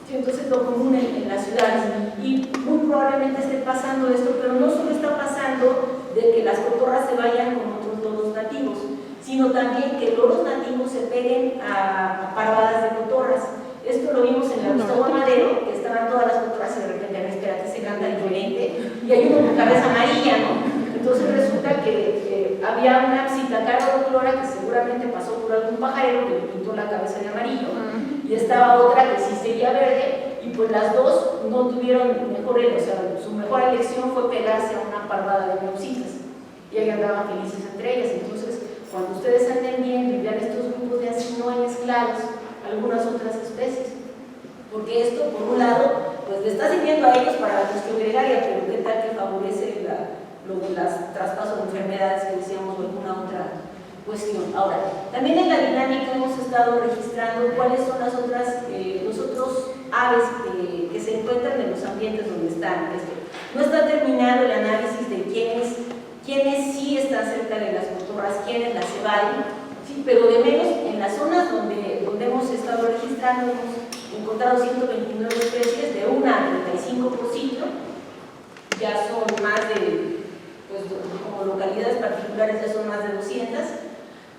Sí, entonces lo común en las ciudades, y muy probablemente esté pasando esto, pero no solo está pasando de que las cotorras se vayan con otros loros nativos, sino también que loros nativos se peguen a parvadas de cotorras. Esto lo vimos en el Gustavo Amadero, que estaban todas las cotorras y de repente, espérate, se canta diferente, y hay uno con cabeza amarilla, ¿no? Entonces resulta que había una psittacara clora que seguramente pasó por algún pajarero que le pintó la cabeza de amarillo, y estaba otra que sí seguía verde, y pues las dos no tuvieron mejor, o sea, su mejor elección fue pegarse a una parvada de neusitas, y ahí andaban felices entre ellas. Entonces, cuando ustedes anden viendo y vean estos grupos de así no hay mezclados algunas otras especies, porque esto, por un lado, pues le está sirviendo a ellos para la cuestión gregaria, pero qué tal que favorece lo de las traspasos de enfermedades que decíamos, o alguna otra cuestión. Ahora, también en la dinámica hemos estado registrando cuáles son las otras, los otros aves que se encuentran en los ambientes donde están. No está terminado el análisis de quiénes sí están cerca de las cotorras, quiénes las evaden, sí, pero de menos en las zonas donde hemos estado registrando hemos encontrado 129 especies, de 1 a 35 por sitio, ya son más de, pues como localidades particulares ya son más de 200,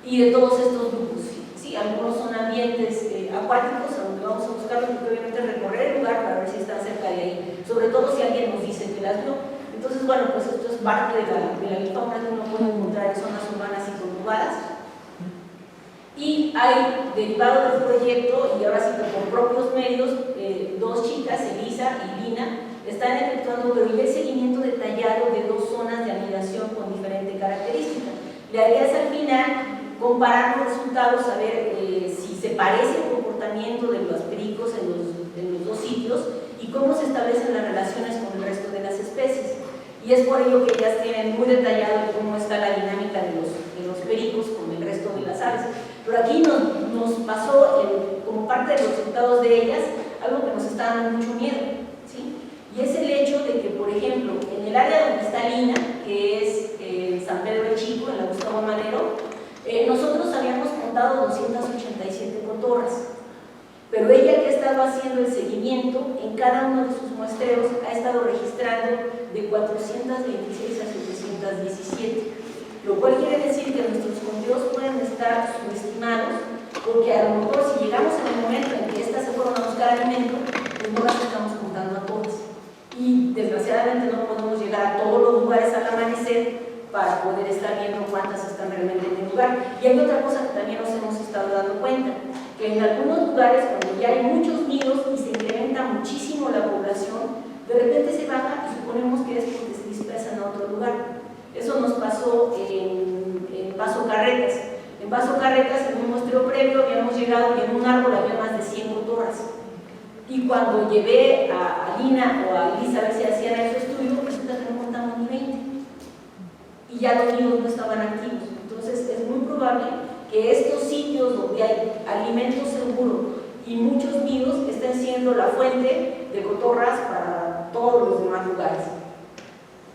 y de todos estos grupos, sí, algunos son ambientes acuáticos, a donde vamos a buscarlos, porque obviamente recorrer el lugar para ver si están cerca de ahí, sobre todo si alguien nos dice que las vio. Entonces, bueno, pues esto es parte de la bifauna que uno puede encontrar en zonas urbanas y conurbadas. Y hay, derivado del proyecto, y ahora sí que por propios medios, 2 chicas, Elisa y Lina, están efectuando el seguimiento detallado de 2 zonas de anidación con diferente característica. La idea es al final comparar los resultados, a ver si se parece el comportamiento de los pericos en los 2 sitios y cómo se establecen las relaciones con el resto de las especies. Y es por ello que ellas tienen muy detallado cómo está la dinámica de los pericos con el resto de las aves. Pero aquí nos pasó, como parte de los resultados de ellas, algo que nos está dando mucho miedo, ¿sí? Y es el hecho de que, por ejemplo, en el área donde está Lina, que es San Pedro el Chico, en la Gustavo Amadero, nosotros habíamos contado 287 cotorras, pero ella, que ha estado haciendo el seguimiento en cada uno de sus muestreos, ha estado registrando de 426 a 717, lo cual quiere decir que nuestros conteos pueden estar subestimados, porque a lo mejor si llegamos en el momento en que estas se fueron a buscar alimento, pues no las estamos contando a todas, y desgraciadamente no podemos llegar a todos los lugares al amanecer para poder estar viendo cuántas están realmente en el lugar. Y hay otra cosa que también nos hemos estado dando cuenta, que en algunos lugares, cuando ya hay muchos nidos y se incrementa muchísimo la población, de repente se baja y suponemos que es porque se dispersan a otro lugar. Eso nos pasó en Paso Carretas. En Paso Carretas, en un muestreo previo, habíamos llegado y en un árbol había más de 100 cotorras. Y cuando llevé a Lina o a Elisa a ver si hacían ese estudio, resulta que no contamos ni 20. Y ya los nidos no estaban activos. Entonces es muy probable que estos sitios donde hay alimento seguro y muchos nidos estén siendo la fuente de cotorras para todos los demás lugares.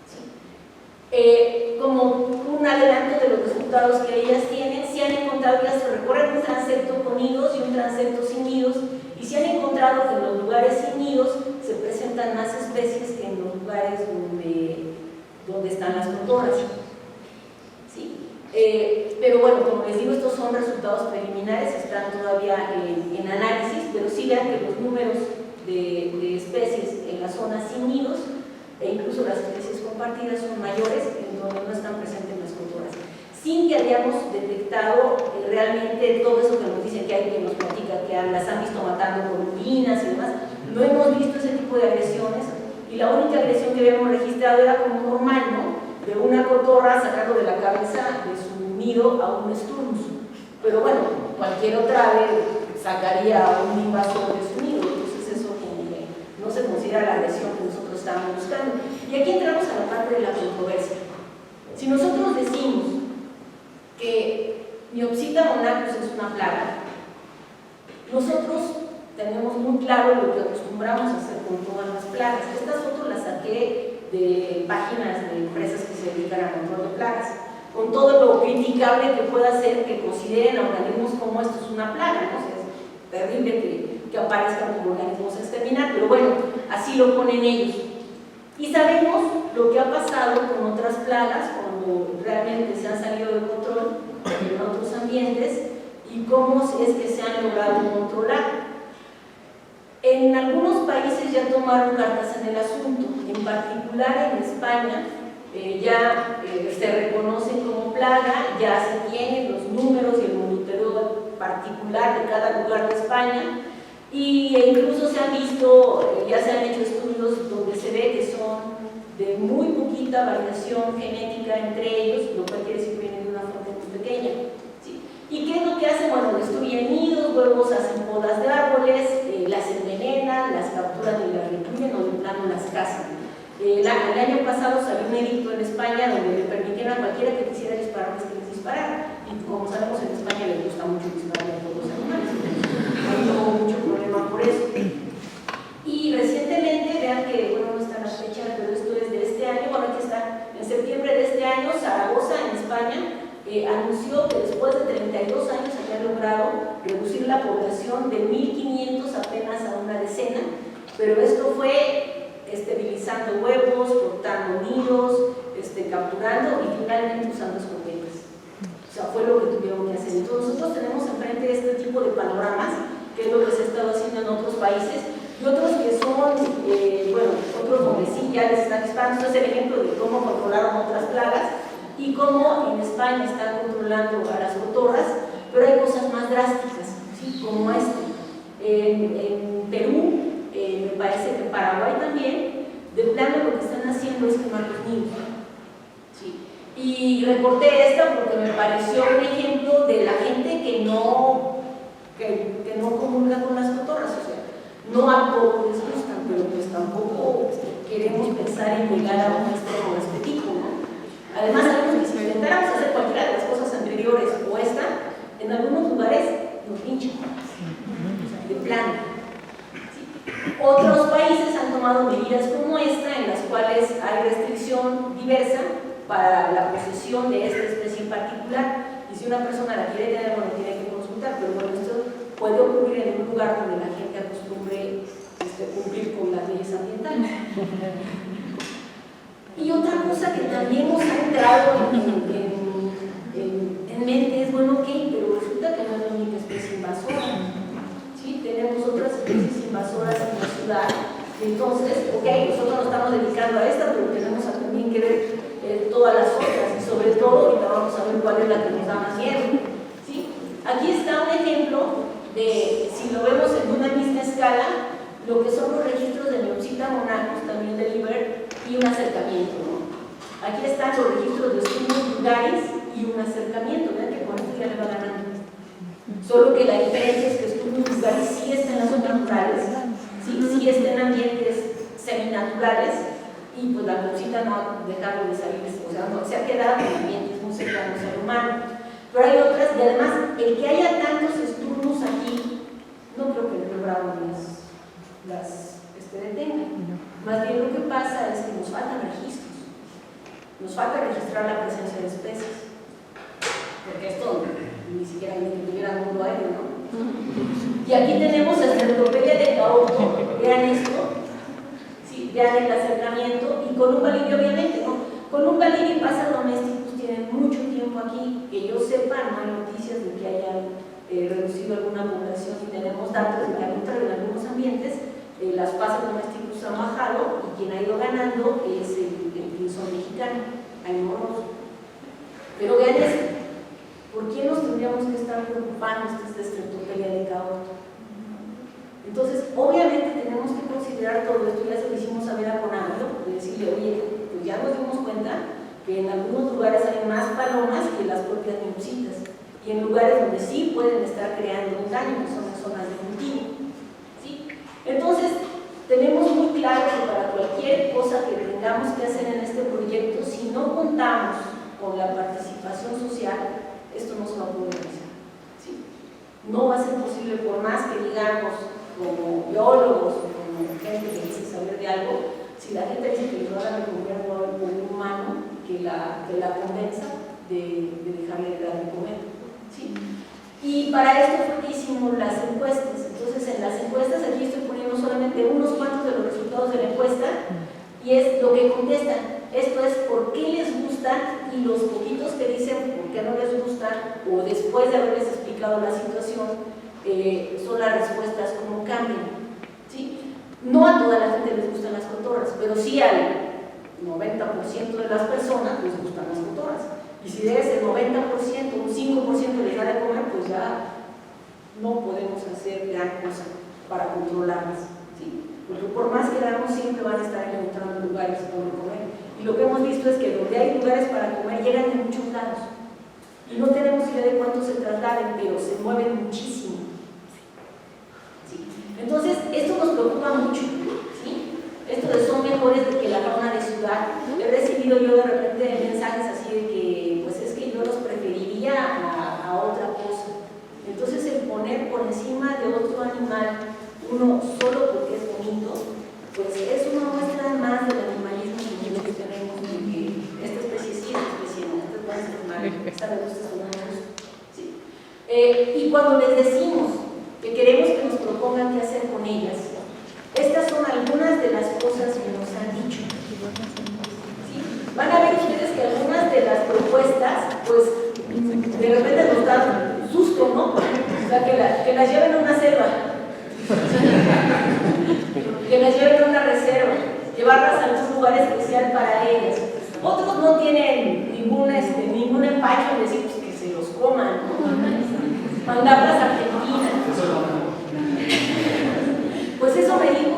¿Sí? Como un adelanto de los resultados que ellas tienen, se han encontrado, ellas recorren un transecto con nidos y un transecto sin nidos, y se han encontrado que en los lugares sin nidos se presentan más especies que en los lugares donde están las cotorras. ¿Sí? Pero bueno, como les digo, estos son resultados preliminares, están todavía en análisis, pero sí vean que los números de especies en las zonas sin nidos e incluso las especies compartidas son mayores en donde no están presentes las cotorras, sin que hayamos detectado realmente todo eso que nos dicen que hay, que nos platica que las han visto matando con linas y demás. No hemos visto ese tipo de agresiones, y la única agresión que habíamos registrado era como normal, ¿no? De una cotorra sacando de la cabeza de su unido a un esturnus. Pero bueno, cualquier otra ave sacaría un invasor desunido, entonces eso como que no se considera la agresión que nosotros estábamos buscando. Y aquí entramos a la parte de la controversia. Si nosotros decimos que Myopsita monachus es una plaga, nosotros tenemos muy claro lo que acostumbramos a hacer con todas las plagas. Estas fotos las saqué de páginas de empresas que se dedican a control de plagas, con todo lo criticable que pueda ser que consideren a organismos como estos una plaga, ¿no? O sea, es terrible que aparezcan como organismos a exterminar, pero bueno, así lo ponen ellos. Y sabemos lo que ha pasado con otras plagas cuando realmente se han salido de control en otros ambientes y cómo es que se han logrado controlar. En algunos países ya tomaron cartas en el asunto, en particular en España se reconocen como plaga, ya se tienen los números y el monitoreo particular de cada lugar de España e incluso se han visto, ya se han hecho estudios donde se ve que son de muy poquita variación genética entre ellos, lo cual quiere decir que vienen de una fuente muy pequeña. ¿Sí? ¿Y qué es lo que hacen? Bueno, destruyen nidos, luego hacen podas de árboles, las envenenan, las capturan y las recluyen o de plano las cazan. El año pasado salió un edicto en España donde le permitieron a cualquiera que quisiera dispararles que les disparara. Y como sabemos, en España les gusta mucho disparar a todos los animales. No hubo mucho problema por eso. Y recientemente, vean que, bueno, no está en la fecha, pero esto es de este año, bueno, aquí está, en septiembre de este año, Zaragoza, en España, anunció que después de 32 años había logrado reducir la población de 1.500 apenas a una decena, pero esto fue esterilizando huevos, cortando nidos, capturando y finalmente usando escopetas. O sea, fue lo que tuvieron que hacer. Entonces nosotros tenemos enfrente este tipo de panoramas, que es lo que se ha estado haciendo en otros países, y otros que son, bueno, otros donde sí ya les están disparando. Esto es el ejemplo de cómo controlaron otras plagas y cómo en España están controlando a las cotorras, pero hay cosas más drásticas, ¿sí? Como en Perú, me parece que en Paraguay también, de plano lo que están haciendo es quemar los nidos. ¿Sí? Y recorté esta porque me pareció un ejemplo de la gente que no comulga con las cotorras, o sea, no a todos les gustan, pero pues tampoco queremos pensar en llegar a un extremo de este tipo, ¿no? Además sabemos que si intentáramos hacer cualquiera de las cosas anteriores o esta, en algunos lugares nos pinchan, de plano. Otros países han tomado medidas como esta, en las cuales hay restricción diversa para la posesión de esta especie en particular, y si una persona la quiere tener, bueno, tiene que consultar, pero bueno, esto puede ocurrir en un lugar donde la gente acostumbre cumplir con las leyes ambientales. Y otra cosa que también nos ha entrado en mente es, bueno, ok, pero resulta que no es la única especie invasora. ¿Sí? Tenemos otras especies invasoras en la ciudad, entonces, ok, nosotros nos estamos dedicando a esta, pero tenemos también que ver todas las otras, y sobre todo, ahorita vamos a ver cuál es la que nos da más miedo. ¿Sí? Aquí está un ejemplo de, si lo vemos en una misma escala, lo que son los registros de Myopsita monachus, también de Liber, y un acercamiento, ¿no? Aquí están los registros de Sturnus vulgaris y un acercamiento, vean que con esto ya le va ganando. Solo que la diferencia es que Sturnus vulgaris sí está en las zonas rurales, sí está en ambientes seminaturales, y pues la Myopsita no ha dejado de salir, o sea, no, se ha quedado en ambientes muy cercanos al humano. Pero hay otras, y además, el que haya tantos Sturnus aquí, no creo que el río Bravo las detenga. Más bien lo que pasa es que nos faltan registros, nos falta registrar la presencia de especies, porque esto ni siquiera ni que tuviera mundo aéreo, ¿no? Y aquí tenemos la Streptopedia de Caoto, vean esto, ¿sí? Vean el acercamiento, y Columba libi obviamente, ¿no? Columba libi pasa domésticos, tienen mucho tiempo aquí, que yo sepa, no hay noticias de que hayan reducido alguna población, y tenemos datos de que en algunos ambientes las pasas domésticos han bajado, y quien ha ido ganando es el pinzón mexicano, amoroso. Pero vean esto, ¿por qué nos tendríamos que estar preocupando esta Streptopedia de Caoto? Entonces, obviamente tenemos que considerar todo esto, ya se lo hicimos saber a Conagro, de decirle, oye, pues ya nos dimos cuenta que en algunos lugares hay más palomas que las propias miopsitas, y en lugares donde sí pueden estar creando un daño, que son en zonas de cultivo, ¿sí? Entonces, tenemos muy claro que para cualquier cosa que tengamos que hacer en este proyecto, si no contamos con la participación social, esto no se va a poder hacer, ¿sí? No va a ser posible, por más que digamos, como biólogos, como gente que dice saber de algo, si la gente dice que no hagan de comer, no va a haber poder humano que la convenza de dejarle de dar de comer, ¿sí? Y para esto fue que hicimos las encuestas. Entonces, en las encuestas, aquí estoy poniendo solamente unos cuantos de los resultados de la encuesta, y es lo que contestan. Esto es por qué les gusta, y los poquitos que dicen por qué no les gusta, o después de haberles explicado la situación, son las respuestas como cambian, ¿sí? No a toda la gente les gustan las cotorras, pero sí al 90% de las personas les gustan las cotorras. Y si de ese 90%, un 5% les da de comer, pues ya no podemos hacer gran cosa para controlarlas, ¿sí? Porque por más que hagamos, siempre van a estar encontrando lugares donde comer. Y lo que hemos visto es que donde hay lugares para comer, llegan de muchos lados. Y no tenemos idea de cuántos se trasladen, pero se mueven muchísimo, ¿sí? Entonces, esto nos preocupa mucho, ¿sí? Esto de son mejores que la fauna de ciudad. He recibido yo de repente mensajes así de que, pues es que yo los preferiría a otra cosa. Entonces, el poner por encima de otro animal uno solo porque es bonito, pues es una muestra más del animalismo que tenemos, de que esta especie sí, esta especie no, esta puede ser mal, esta me gusta, esta no me gusta, ¿sí? Y cuando les decimos que queremos que nos propongan qué hacer con ellas, estas son algunas de las cosas que nos han dicho, ¿sí? Van a ver ustedes que algunas de las propuestas, pues de repente nos dan susto, ¿no? O sea, que las lleven a una selva, que las lleven a una reserva, llevarlas a algún lugar especial para ellas. Otros no tienen ningún empacho en decir, pues, que se los coman, ¿no? Mandarlas a Argentina. Pues eso me dijo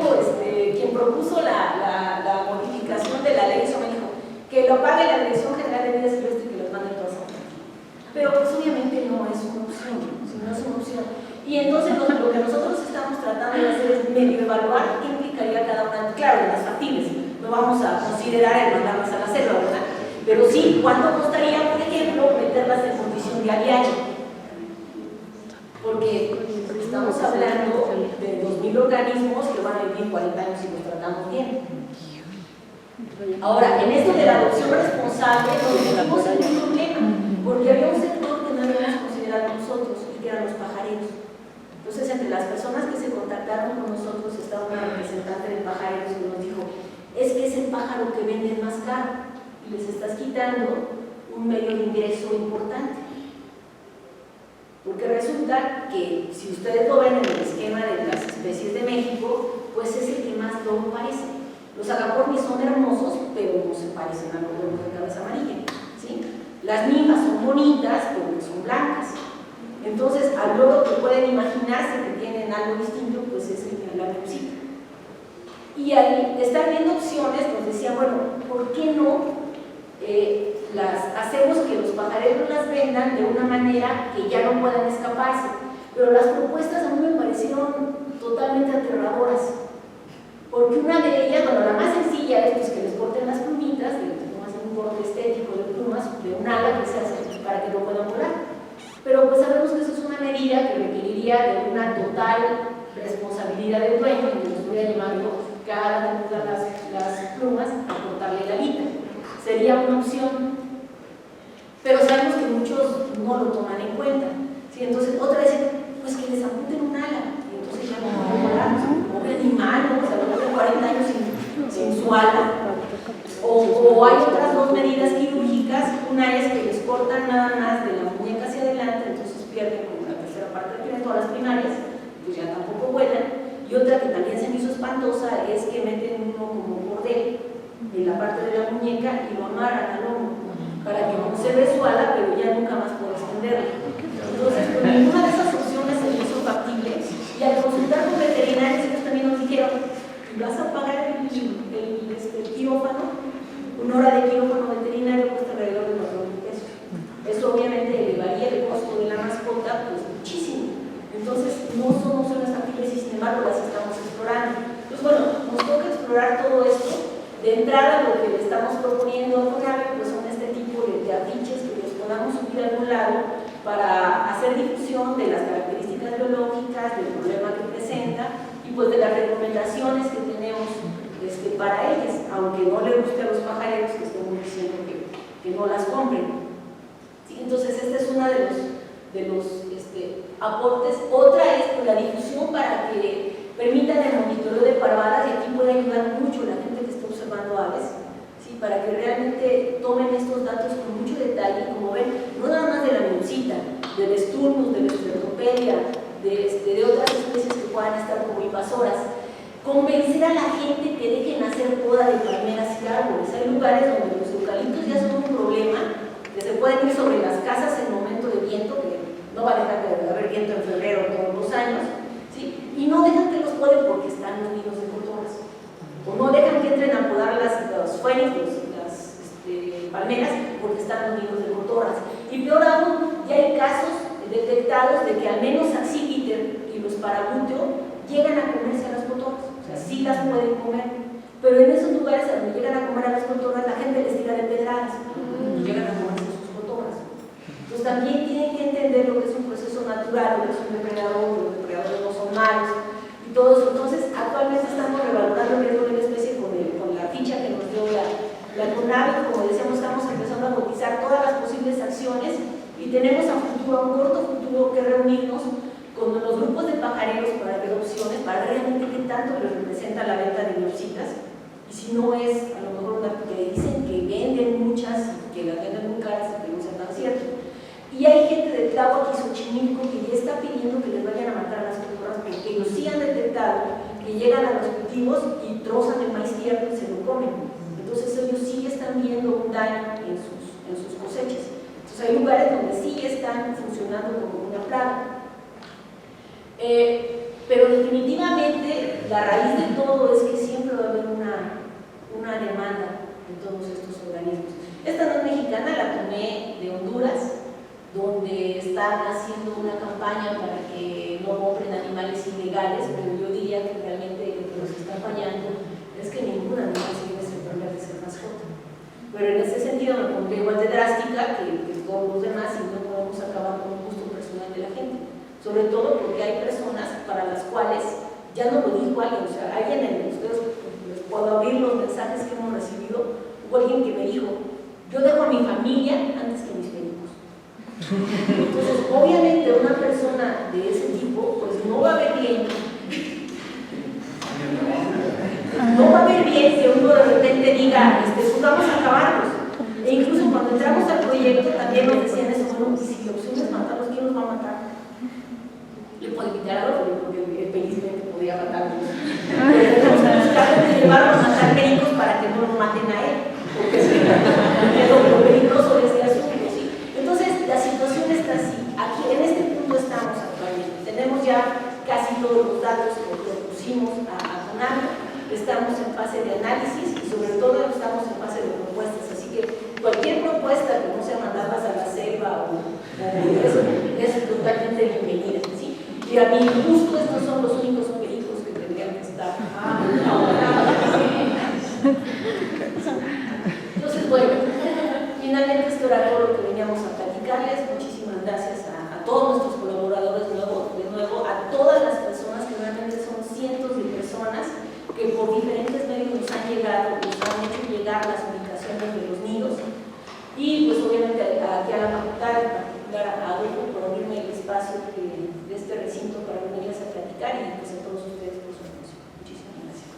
quien propuso la modificación de la ley, eso me dijo, que lo pague la Dirección General de Vida Silvestre y que los mande todas a Argentina. Pero pues obviamente no es una opción, no es una opción. Y entonces lo que nosotros estamos tratando de hacer es medio evaluar qué implicaría cada una, claro, de las factibles. No vamos a considerar el mandarlas a la selva, ¿verdad? Pero sí, ¿cuánto costaría, por ejemplo, meterlas en condición de aviario? Porque estamos hablando de 2.000 organismos que van a vivir 40 años si los tratamos bien. Ahora, en esto de la adopción responsable, nos metimos en un problema, porque había un sector que no habíamos considerado nosotros, y que eran los pajareros. Entonces, entre las personas que se contactaron con nosotros estaba una representante de pajareros que nos dijo, es que es el pájaro que venden más caro y les estás quitando un medio de ingreso importante. Porque resulta que, si ustedes lo ven en el esquema de las especies de México, pues es el que más lobo parece. Los agapornis son hermosos, pero no se parecen a los lobos de cabeza amarilla, ¿sí? Las ninfas son bonitas, pero son blancas. Entonces, al loro que pueden imaginarse que tienen algo distinto, pues es la miopsita. Y al estar viendo opciones, nos decían, bueno, ¿por qué no hacemos que los pajareros las vendan de una manera que ya no puedan escaparse? Pero las propuestas a mí me parecieron totalmente aterradoras. Porque una de ellas, bueno, la más sencilla es pues, que les corten las plumitas, que hacen un corte estético de plumas, de un ala que se hace para que no puedan volar. Pero pues sabemos que eso es una medida que requeriría de una total responsabilidad del dueño, que nos estuviera llevando cada una de las plumas a cortarle la alita. Sería una opción. Pero sabemos que muchos no lo toman en cuenta, ¿sí? Entonces, otra vez, pues que les apunten un ala. Y entonces ya no van a volar, pobre animal, ¿no? O sea, lo que 40 años sin su ala. O hay otras dos medidas quirúrgicas. Una es que les cortan nada más de la muñeca hacia adelante, entonces pierden como la tercera parte que tienen todas las primarias, pues ya tampoco vuelan. Y otra que también se me hizo espantosa es que meten uno como cordel en la parte de la muñeca y lo amarran al hombro para que conserve su ala, pero ya nunca más puede extenderla. Entonces, pues ninguna de esas opciones se me hizo factible. Y al consultar con veterinarios, ellos también nos dijeron, ¿vas a pagar el quirófano? Una hora de quirófano veterinario, pues entonces no son zonas factibles y sin embargo las estamos explorando. Pues bueno, nos toca explorar todo esto. De entrada, lo que le estamos proponiendo a CONAVE pues son este tipo de afiches que los podamos subir a algún lado para hacer difusión de las características biológicas, del problema que presenta y pues de las recomendaciones que tenemos para ellas, aunque no le guste a los pajareros que estemos diciendo que no las compren. ¿Sí? Entonces, este es uno de los aportes. Otra es pues, la difusión para que permitan el monitoreo de parvadas, y aquí puede ayudar mucho la gente que está observando aves, ¿sí? Para que realmente tomen estos datos con mucho detalle, como ven, no nada más de la miucita, del esturnus, de la estratopedia, de otras especies que puedan estar como invasoras. Convencer a la gente que dejen hacer poda de palmeras y árboles. Hay lugares donde los eucaliptos ya son un problema, que se pueden ir sobre las casas en momento de viento, que no va a dejar de haber viento en febrero todos los años, ¿sí? Y no dejan que los poden porque están los nidos de cotorras, o no dejan que entren a podar los fénixos, las palmeras, porque están los nidos de cotorras. Y peor aún, ya hay casos detectados de que al menos Axíquiter y los parabuteo llegan a comerse a las cotorras, o sea, sí las pueden comer, pero en esos lugares a donde llegan a comer a las cotorras, la gente les tira de pedradas y llegan a comerse sus cotorras. Entonces también tienen que entender lo que es un proceso natural, lo que es un depredador, los depredadores no son malos y todo eso. Entonces actualmente estamos revalorando el riesgo de la especie con la ficha que nos dio la CONAVE. Como decíamos, estamos empezando a cotizar todas las posibles acciones y tenemos a futuro, a un corto futuro, que reunirnos con los grupos de pajareros para ver opciones, para ver realmente qué tanto les representa la venta de miucitas, y si no es a lo mejor una que dicen que venden muchas, que las venden muy caras y que no sea tan cierto. Y hay gente de Tláhuac y Xochimilco que ya está pidiendo que les vayan a matar a las cotorras porque ellos sí han detectado que llegan a los cultivos y trozan el maíz tierno y se lo comen. Entonces ellos sí están viendo un daño en sus cosechas. Entonces hay lugares donde sí están funcionando como una plaga. Pero definitivamente la raíz de todo es que siempre va a haber una demanda de todos estos organismos. Esta no es mexicana, la tomé de Honduras, donde están haciendo una campaña para que no compren animales ilegales, pero yo diría que realmente lo que nos está fallando es que ningún animal se debe sorprender de ser mascota. Pero en ese sentido me pondré igual de drástica que todos los demás y no podemos acabar con un gusto personal de la gente. Sobre todo porque hay personas para las cuales, ya no lo dijo alguien, o sea, alguien en ustedes, les puedo abrir los mensajes que hemos recibido, hubo alguien que me dijo, yo dejo a mi familia antes que mis pericos. Entonces, obviamente una persona de ese tipo, pues no va a ver bien, que uno de repente diga, pues vamos a acabarlos. E incluso cuando entramos al proyecto también nos decían eso, bueno, si la opción es matarlos, ¿quién los va a matar? Le puede quitar a otro, porque felizmente podía matarlos. Pero tenemos que buscar de llevarlos a matar pericos para que no lo maten a él, porque es lo peligroso de este asunto, ¿sí? Entonces, la situación está así. Aquí, en este punto estamos actualmente. Tenemos ya casi todos los datos que propusimos a CONAVE. Estamos en fase de análisis y sobre todo estamos en fase de propuestas. Así que cualquier propuesta que no sea mandarlas a la selva o eso, es totalmente bienvenida, ¿sí? Y a mi gusto estos son los únicos pericos que tendrían que estar ahora. Entonces, bueno, finalmente esto era todo lo que veníamos a platicarles. Muchísimas gracias a todos nuestros colaboradores de nuevo, a todas las personas que realmente son cientos de personas que por diferentes medios nos han llegado, nos han hecho llegar las ubicaciones de los nidos, y pues obviamente aquí a la facultad, en particular a Adolfo, por abrirme el espacio de este recinto para venirles a platicar, y pues a todos ustedes por su atención. Muchísimas gracias.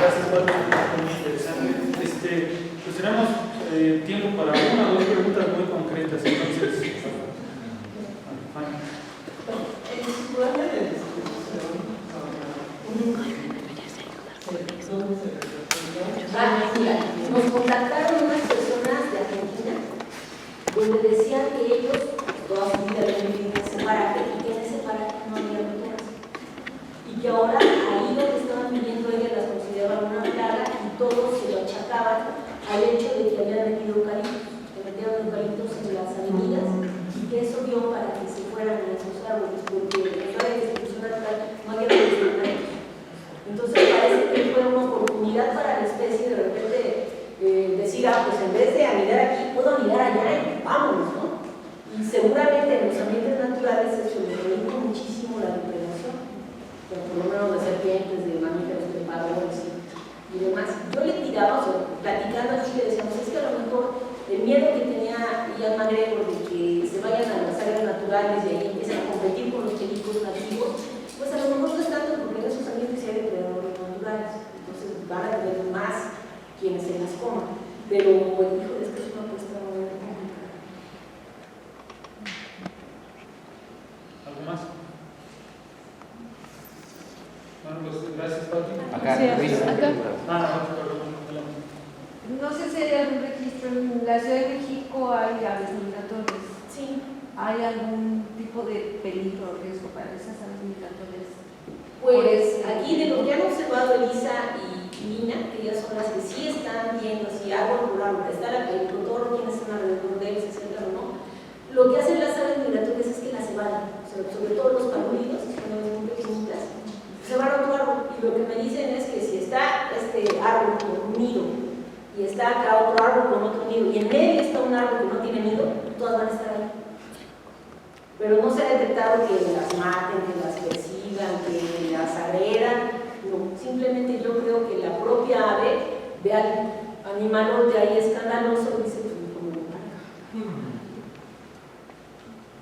Gracias, Pablo, muy interesante. Pues tenemos tiempo para una o dos preguntas muy concretas, entonces. Mira, nos contactaron unas personas de Argentina donde decían que ellos toda su vida habían vivido en ese paraje y que en ese paraje no había cotorras, y que ahora ahí donde estaban viviendo ellas las consideraban una plaga todos se lo achacaban al hecho de que habían metido eucaliptos, que metieron eucaliptos en las avenidas y que eso dio para que se fueran esos árboles, porque en la área de distribución natural no había eucaliptos. Entonces parece que fue una oportunidad para la especie de repente decir, pues en vez de anidar aquí, puedo anidar allá y vámonos, ¿no? Y seguramente en los ambientes naturales se redujo muchísimo la depredación, por lo menos de serpientes, de mamíferos trepadores y demás. Yo le tiraba, o sea, platicando aquí, le decíamos, es que a lo mejor el miedo que tenía Ian McGregor de que se vayan a las áreas naturales y ahí empiezan a competir con los pericos nativos, pues a lo mejor no es tanto porque en esos ambientes hay depredadores naturales, entonces van a tener más quienes se las coman. Pero, pues, hijo, es que es una apuesta muy complicada. ¿Algo más? Bueno, pues gracias, Pati. Acá, Sí, Luis. acá. Perdón. No sé si hay algún registro. En la Ciudad de México hay aves migratorias. Sí. ¿Hay algún tipo de peligro o riesgo para esas aves migratorias? Pues aquí de lo que han observado Elisa y Nina, que ellas son las que sí están viendo si árbol por árbol, está el cotorro, quiénes están alrededor de él, si se o no. Lo que hacen las aves migratorias es que las evaden, sobre todo los palúdidos, que son muy pequeñitas, se van a otro árbol. Y lo que me dicen es que si está este árbol con un nido y está acá otro árbol con otro nido y en medio está un árbol que no tiene nido, todas van a estar ahí. Pero no se ha detectado que las maten, que las persigan, que las agredan. No, simplemente yo creo que la propia ave ve al animalote ahí escandaloso y dice, pues como lo marca.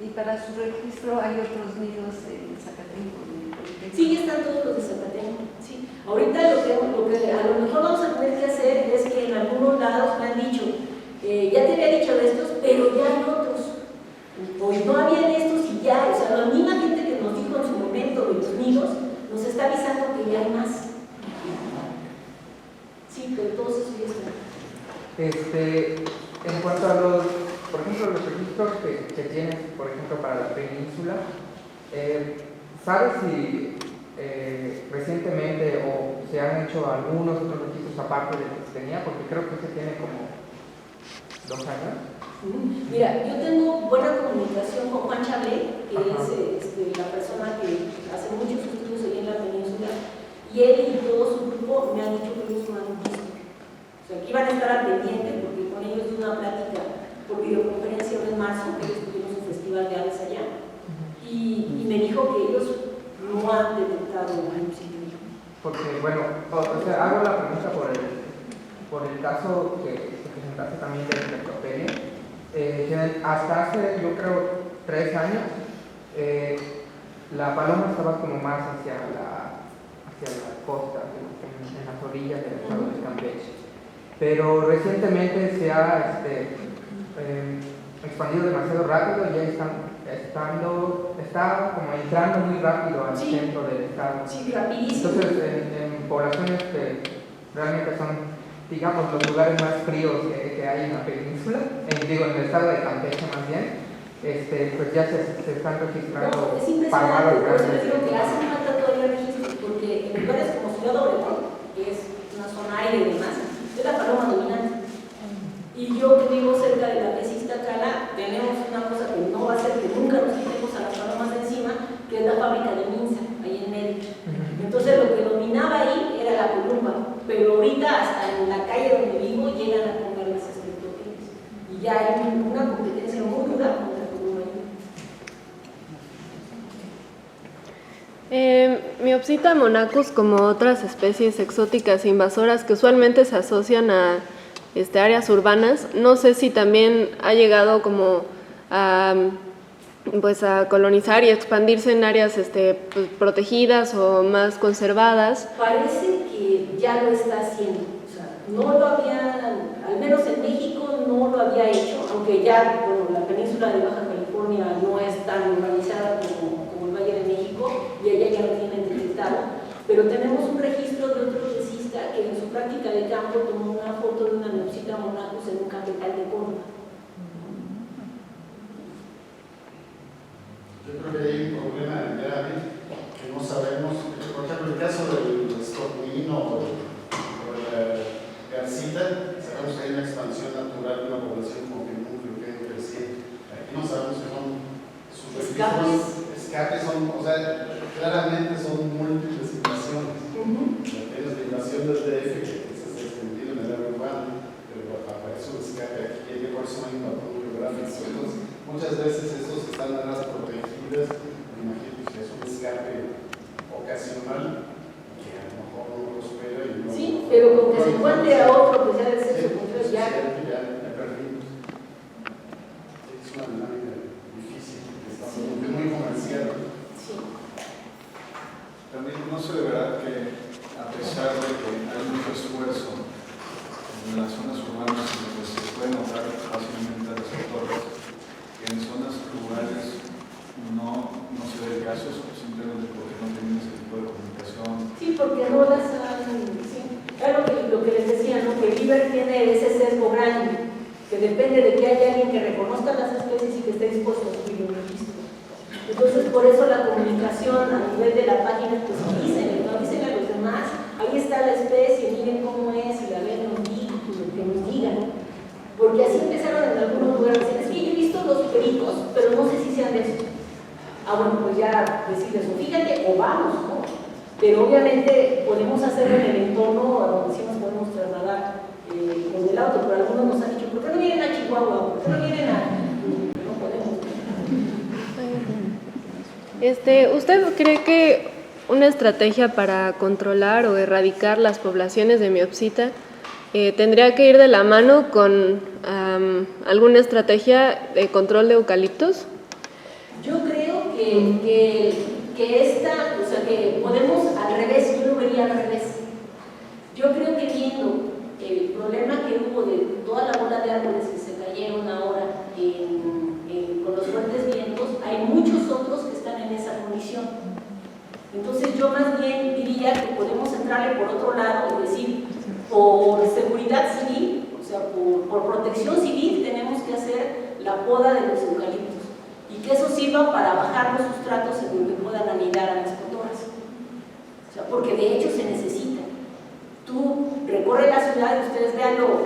Y para su registro hay otros nidos en Zacatenco. Sí, están todos los de Zacatenco. Sí. Ahorita lo que a lo mejor vamos a tener que hacer es que en algunos lados me han dicho, ya te había dicho de estos, pero ya hay otros. Pues no habían estos y ya, o sea, la misma gente que nos dijo en su momento de los nidos, nos está avisando que ya hay más. Sí, pero todos esos ya están. En cuanto a los, por ejemplo, los registros que tienes, por ejemplo, para la península, ¿sabes si recientemente o se han hecho algunos otros registros aparte de los que se tenía? Porque creo que se tiene como 2 años. Mira, yo tengo buena comunicación con Juan Chablé, que es la persona que hace muchos estudios ahí en la península, y él y todo su grupo me han dicho que ellos no han visto. O sea, que iban a estar al pendiente, porque con ellos di una plática por videoconferencia en marzo, que ellos tuvieron su festival de aves allá, y me dijo que ellos no han detectado un sitio. Porque, bueno, o sea, hago la pregunta por el caso que presentaste también del Leptopelia. Hasta hace, yo creo, 3 años, la paloma estaba como más hacia la costa, en las orillas del estado de Campeche. Pero recientemente se ha expandido demasiado rápido y ya está como entrando muy rápido al centro del estado. Sí, rapidísimo. Entonces, en poblaciones que realmente son, digamos, los lugares más fríos que hay en la península, en el estado de Campeche más bien, pues ya se están registrando es impresionante, por eso les digo que hacen falta todavía registros, porque en lugares como Ciudad Obregón, que es una zona aire y demás, es la paloma dominante. Y yo que vivo cerca de la Pesista Cala, tenemos una cosa que no va a ser que nunca nos quitemos a las palomas de encima, que es la fábrica de Minza, ahí en medio. Entonces lo que dominaba ahí era la columba, pero ahorita hasta en la calle donde vivo llegan a comer las estreptopelas. Y ya hay una competencia muy dura contra la columba. Miopsita monachus, como otras especies exóticas e invasoras que usualmente se asocian a áreas urbanas, no sé si también ha llegado como a colonizar y expandirse en áreas pues, protegidas o más conservadas. Parece que ya lo está haciendo, o sea, no lo había, al menos en México no lo había hecho, aunque ya la península de Baja California no es tan urbanizada como el Valle de México y allá ya lo tienen detectado, pero tenemos un registro de otro tesista que en su práctica de campo tomó una foto de una Miopsita monachus en un cafetal de Córdoba. Yo creo que hay un problema que no sabemos. Por ejemplo, el caso del escorpión o Yopzita, sabemos que hay una expansión natural de una población como que núcleo que ha ido creciendo. Aquí no sabemos que son sus escapes son, o sea, claramente son múltiples invasiones. Tienes la invasión del DF que se ha extendido en el área urbana, pero aparece un escape aquí y por eso no hay un patrón geográfico. Entonces, muchas veces estos están en áreas protegidas, me imagino que es un escape ocasional que a lo mejor no prospera y no. Sí, pero con que se encuentre a otro, pues ya debe ser su control ya. Ya perdimos. Es una dinámica difícil, que es muy comercial. Sí. También no se deberá que, a pesar de que hay mucho esfuerzo en las zonas urbanas en donde se puede notar fácilmente a las torres, que en zonas rurales no se ve casos simplemente porque no tienen ese tipo de comunicación. Sí, porque no las han... Sí. Claro que lo que les decía, ¿no? Que el IBER tiene ese sesgo grande, que depende de que haya alguien que reconozca las especies y que esté dispuesto a subir un registro. Entonces, por eso la comunicación a nivel de la página, pues dícenle, no dicen a los demás, ahí está la especie, miren cómo es, y la ven, que nos digan. Porque así empezaron en algunos lugares. Es que yo he visto los pericos, pero no sé si sean de esos. Ah, bueno, pues ya decirles, o fíjate, o vamos, ¿no? Pero obviamente podemos hacerlo en el entorno a donde sí nos podemos trasladar con el auto, pero algunos nos han dicho, ¿por qué no vienen a Chihuahua? ¿Por qué no vienen a...? No podemos. ¿Usted cree que una estrategia para controlar o erradicar las poblaciones de miopsita tendría que ir de la mano con alguna estrategia de control de eucaliptos? Yo creo que esta, o sea, que podemos al revés, yo lo vería al revés. Yo creo que viendo el problema que hubo de toda la bola de árboles que se cayeron ahora con los fuertes vientos, hay muchos otros que están en esa condición. Entonces yo más bien diría que podemos entrarle por otro lado, es decir, por seguridad civil, o sea, por protección civil tenemos que hacer la poda de los eucaliptos. Y que eso sirva para bajar los sustratos en donde puedan anidar a las cotorras. O sea, porque de hecho se necesita. Tú recorre la ciudad y ustedes véanlo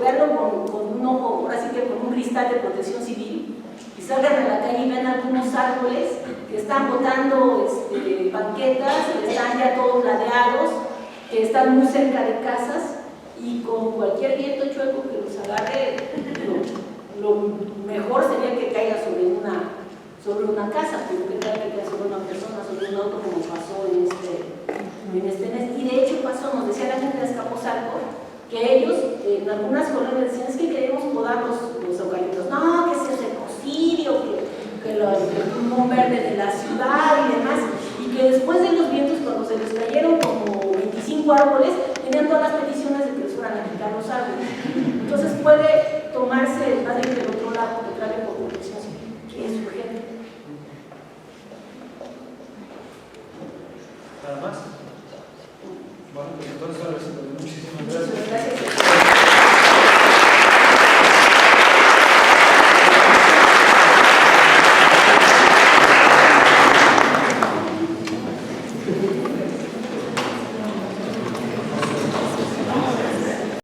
con un ojo, ahora sí que con un cristal de protección civil, y salgan a la calle y vean algunos árboles que están botando banquetas, que están ya todos ladeados, que están muy cerca de casas, y con cualquier viento chueco que los agarre, lo mejor sería que caiga sobre una casa, pero que tal que caiga sobre una persona, sobre un auto, como pasó en este mes. Y de hecho pasó, nos decía la gente de Azcapotzalco, que ellos en algunas colonias decían, es que queremos podar los eucaliptos. No, que es el ecocidio, que el pulmón verde de la ciudad y demás. Y que después de los vientos, cuando se les cayeron como 25 árboles, tenían todas las peticiones de que les fueran a quitar los árboles. Entonces puede tomarse, más bien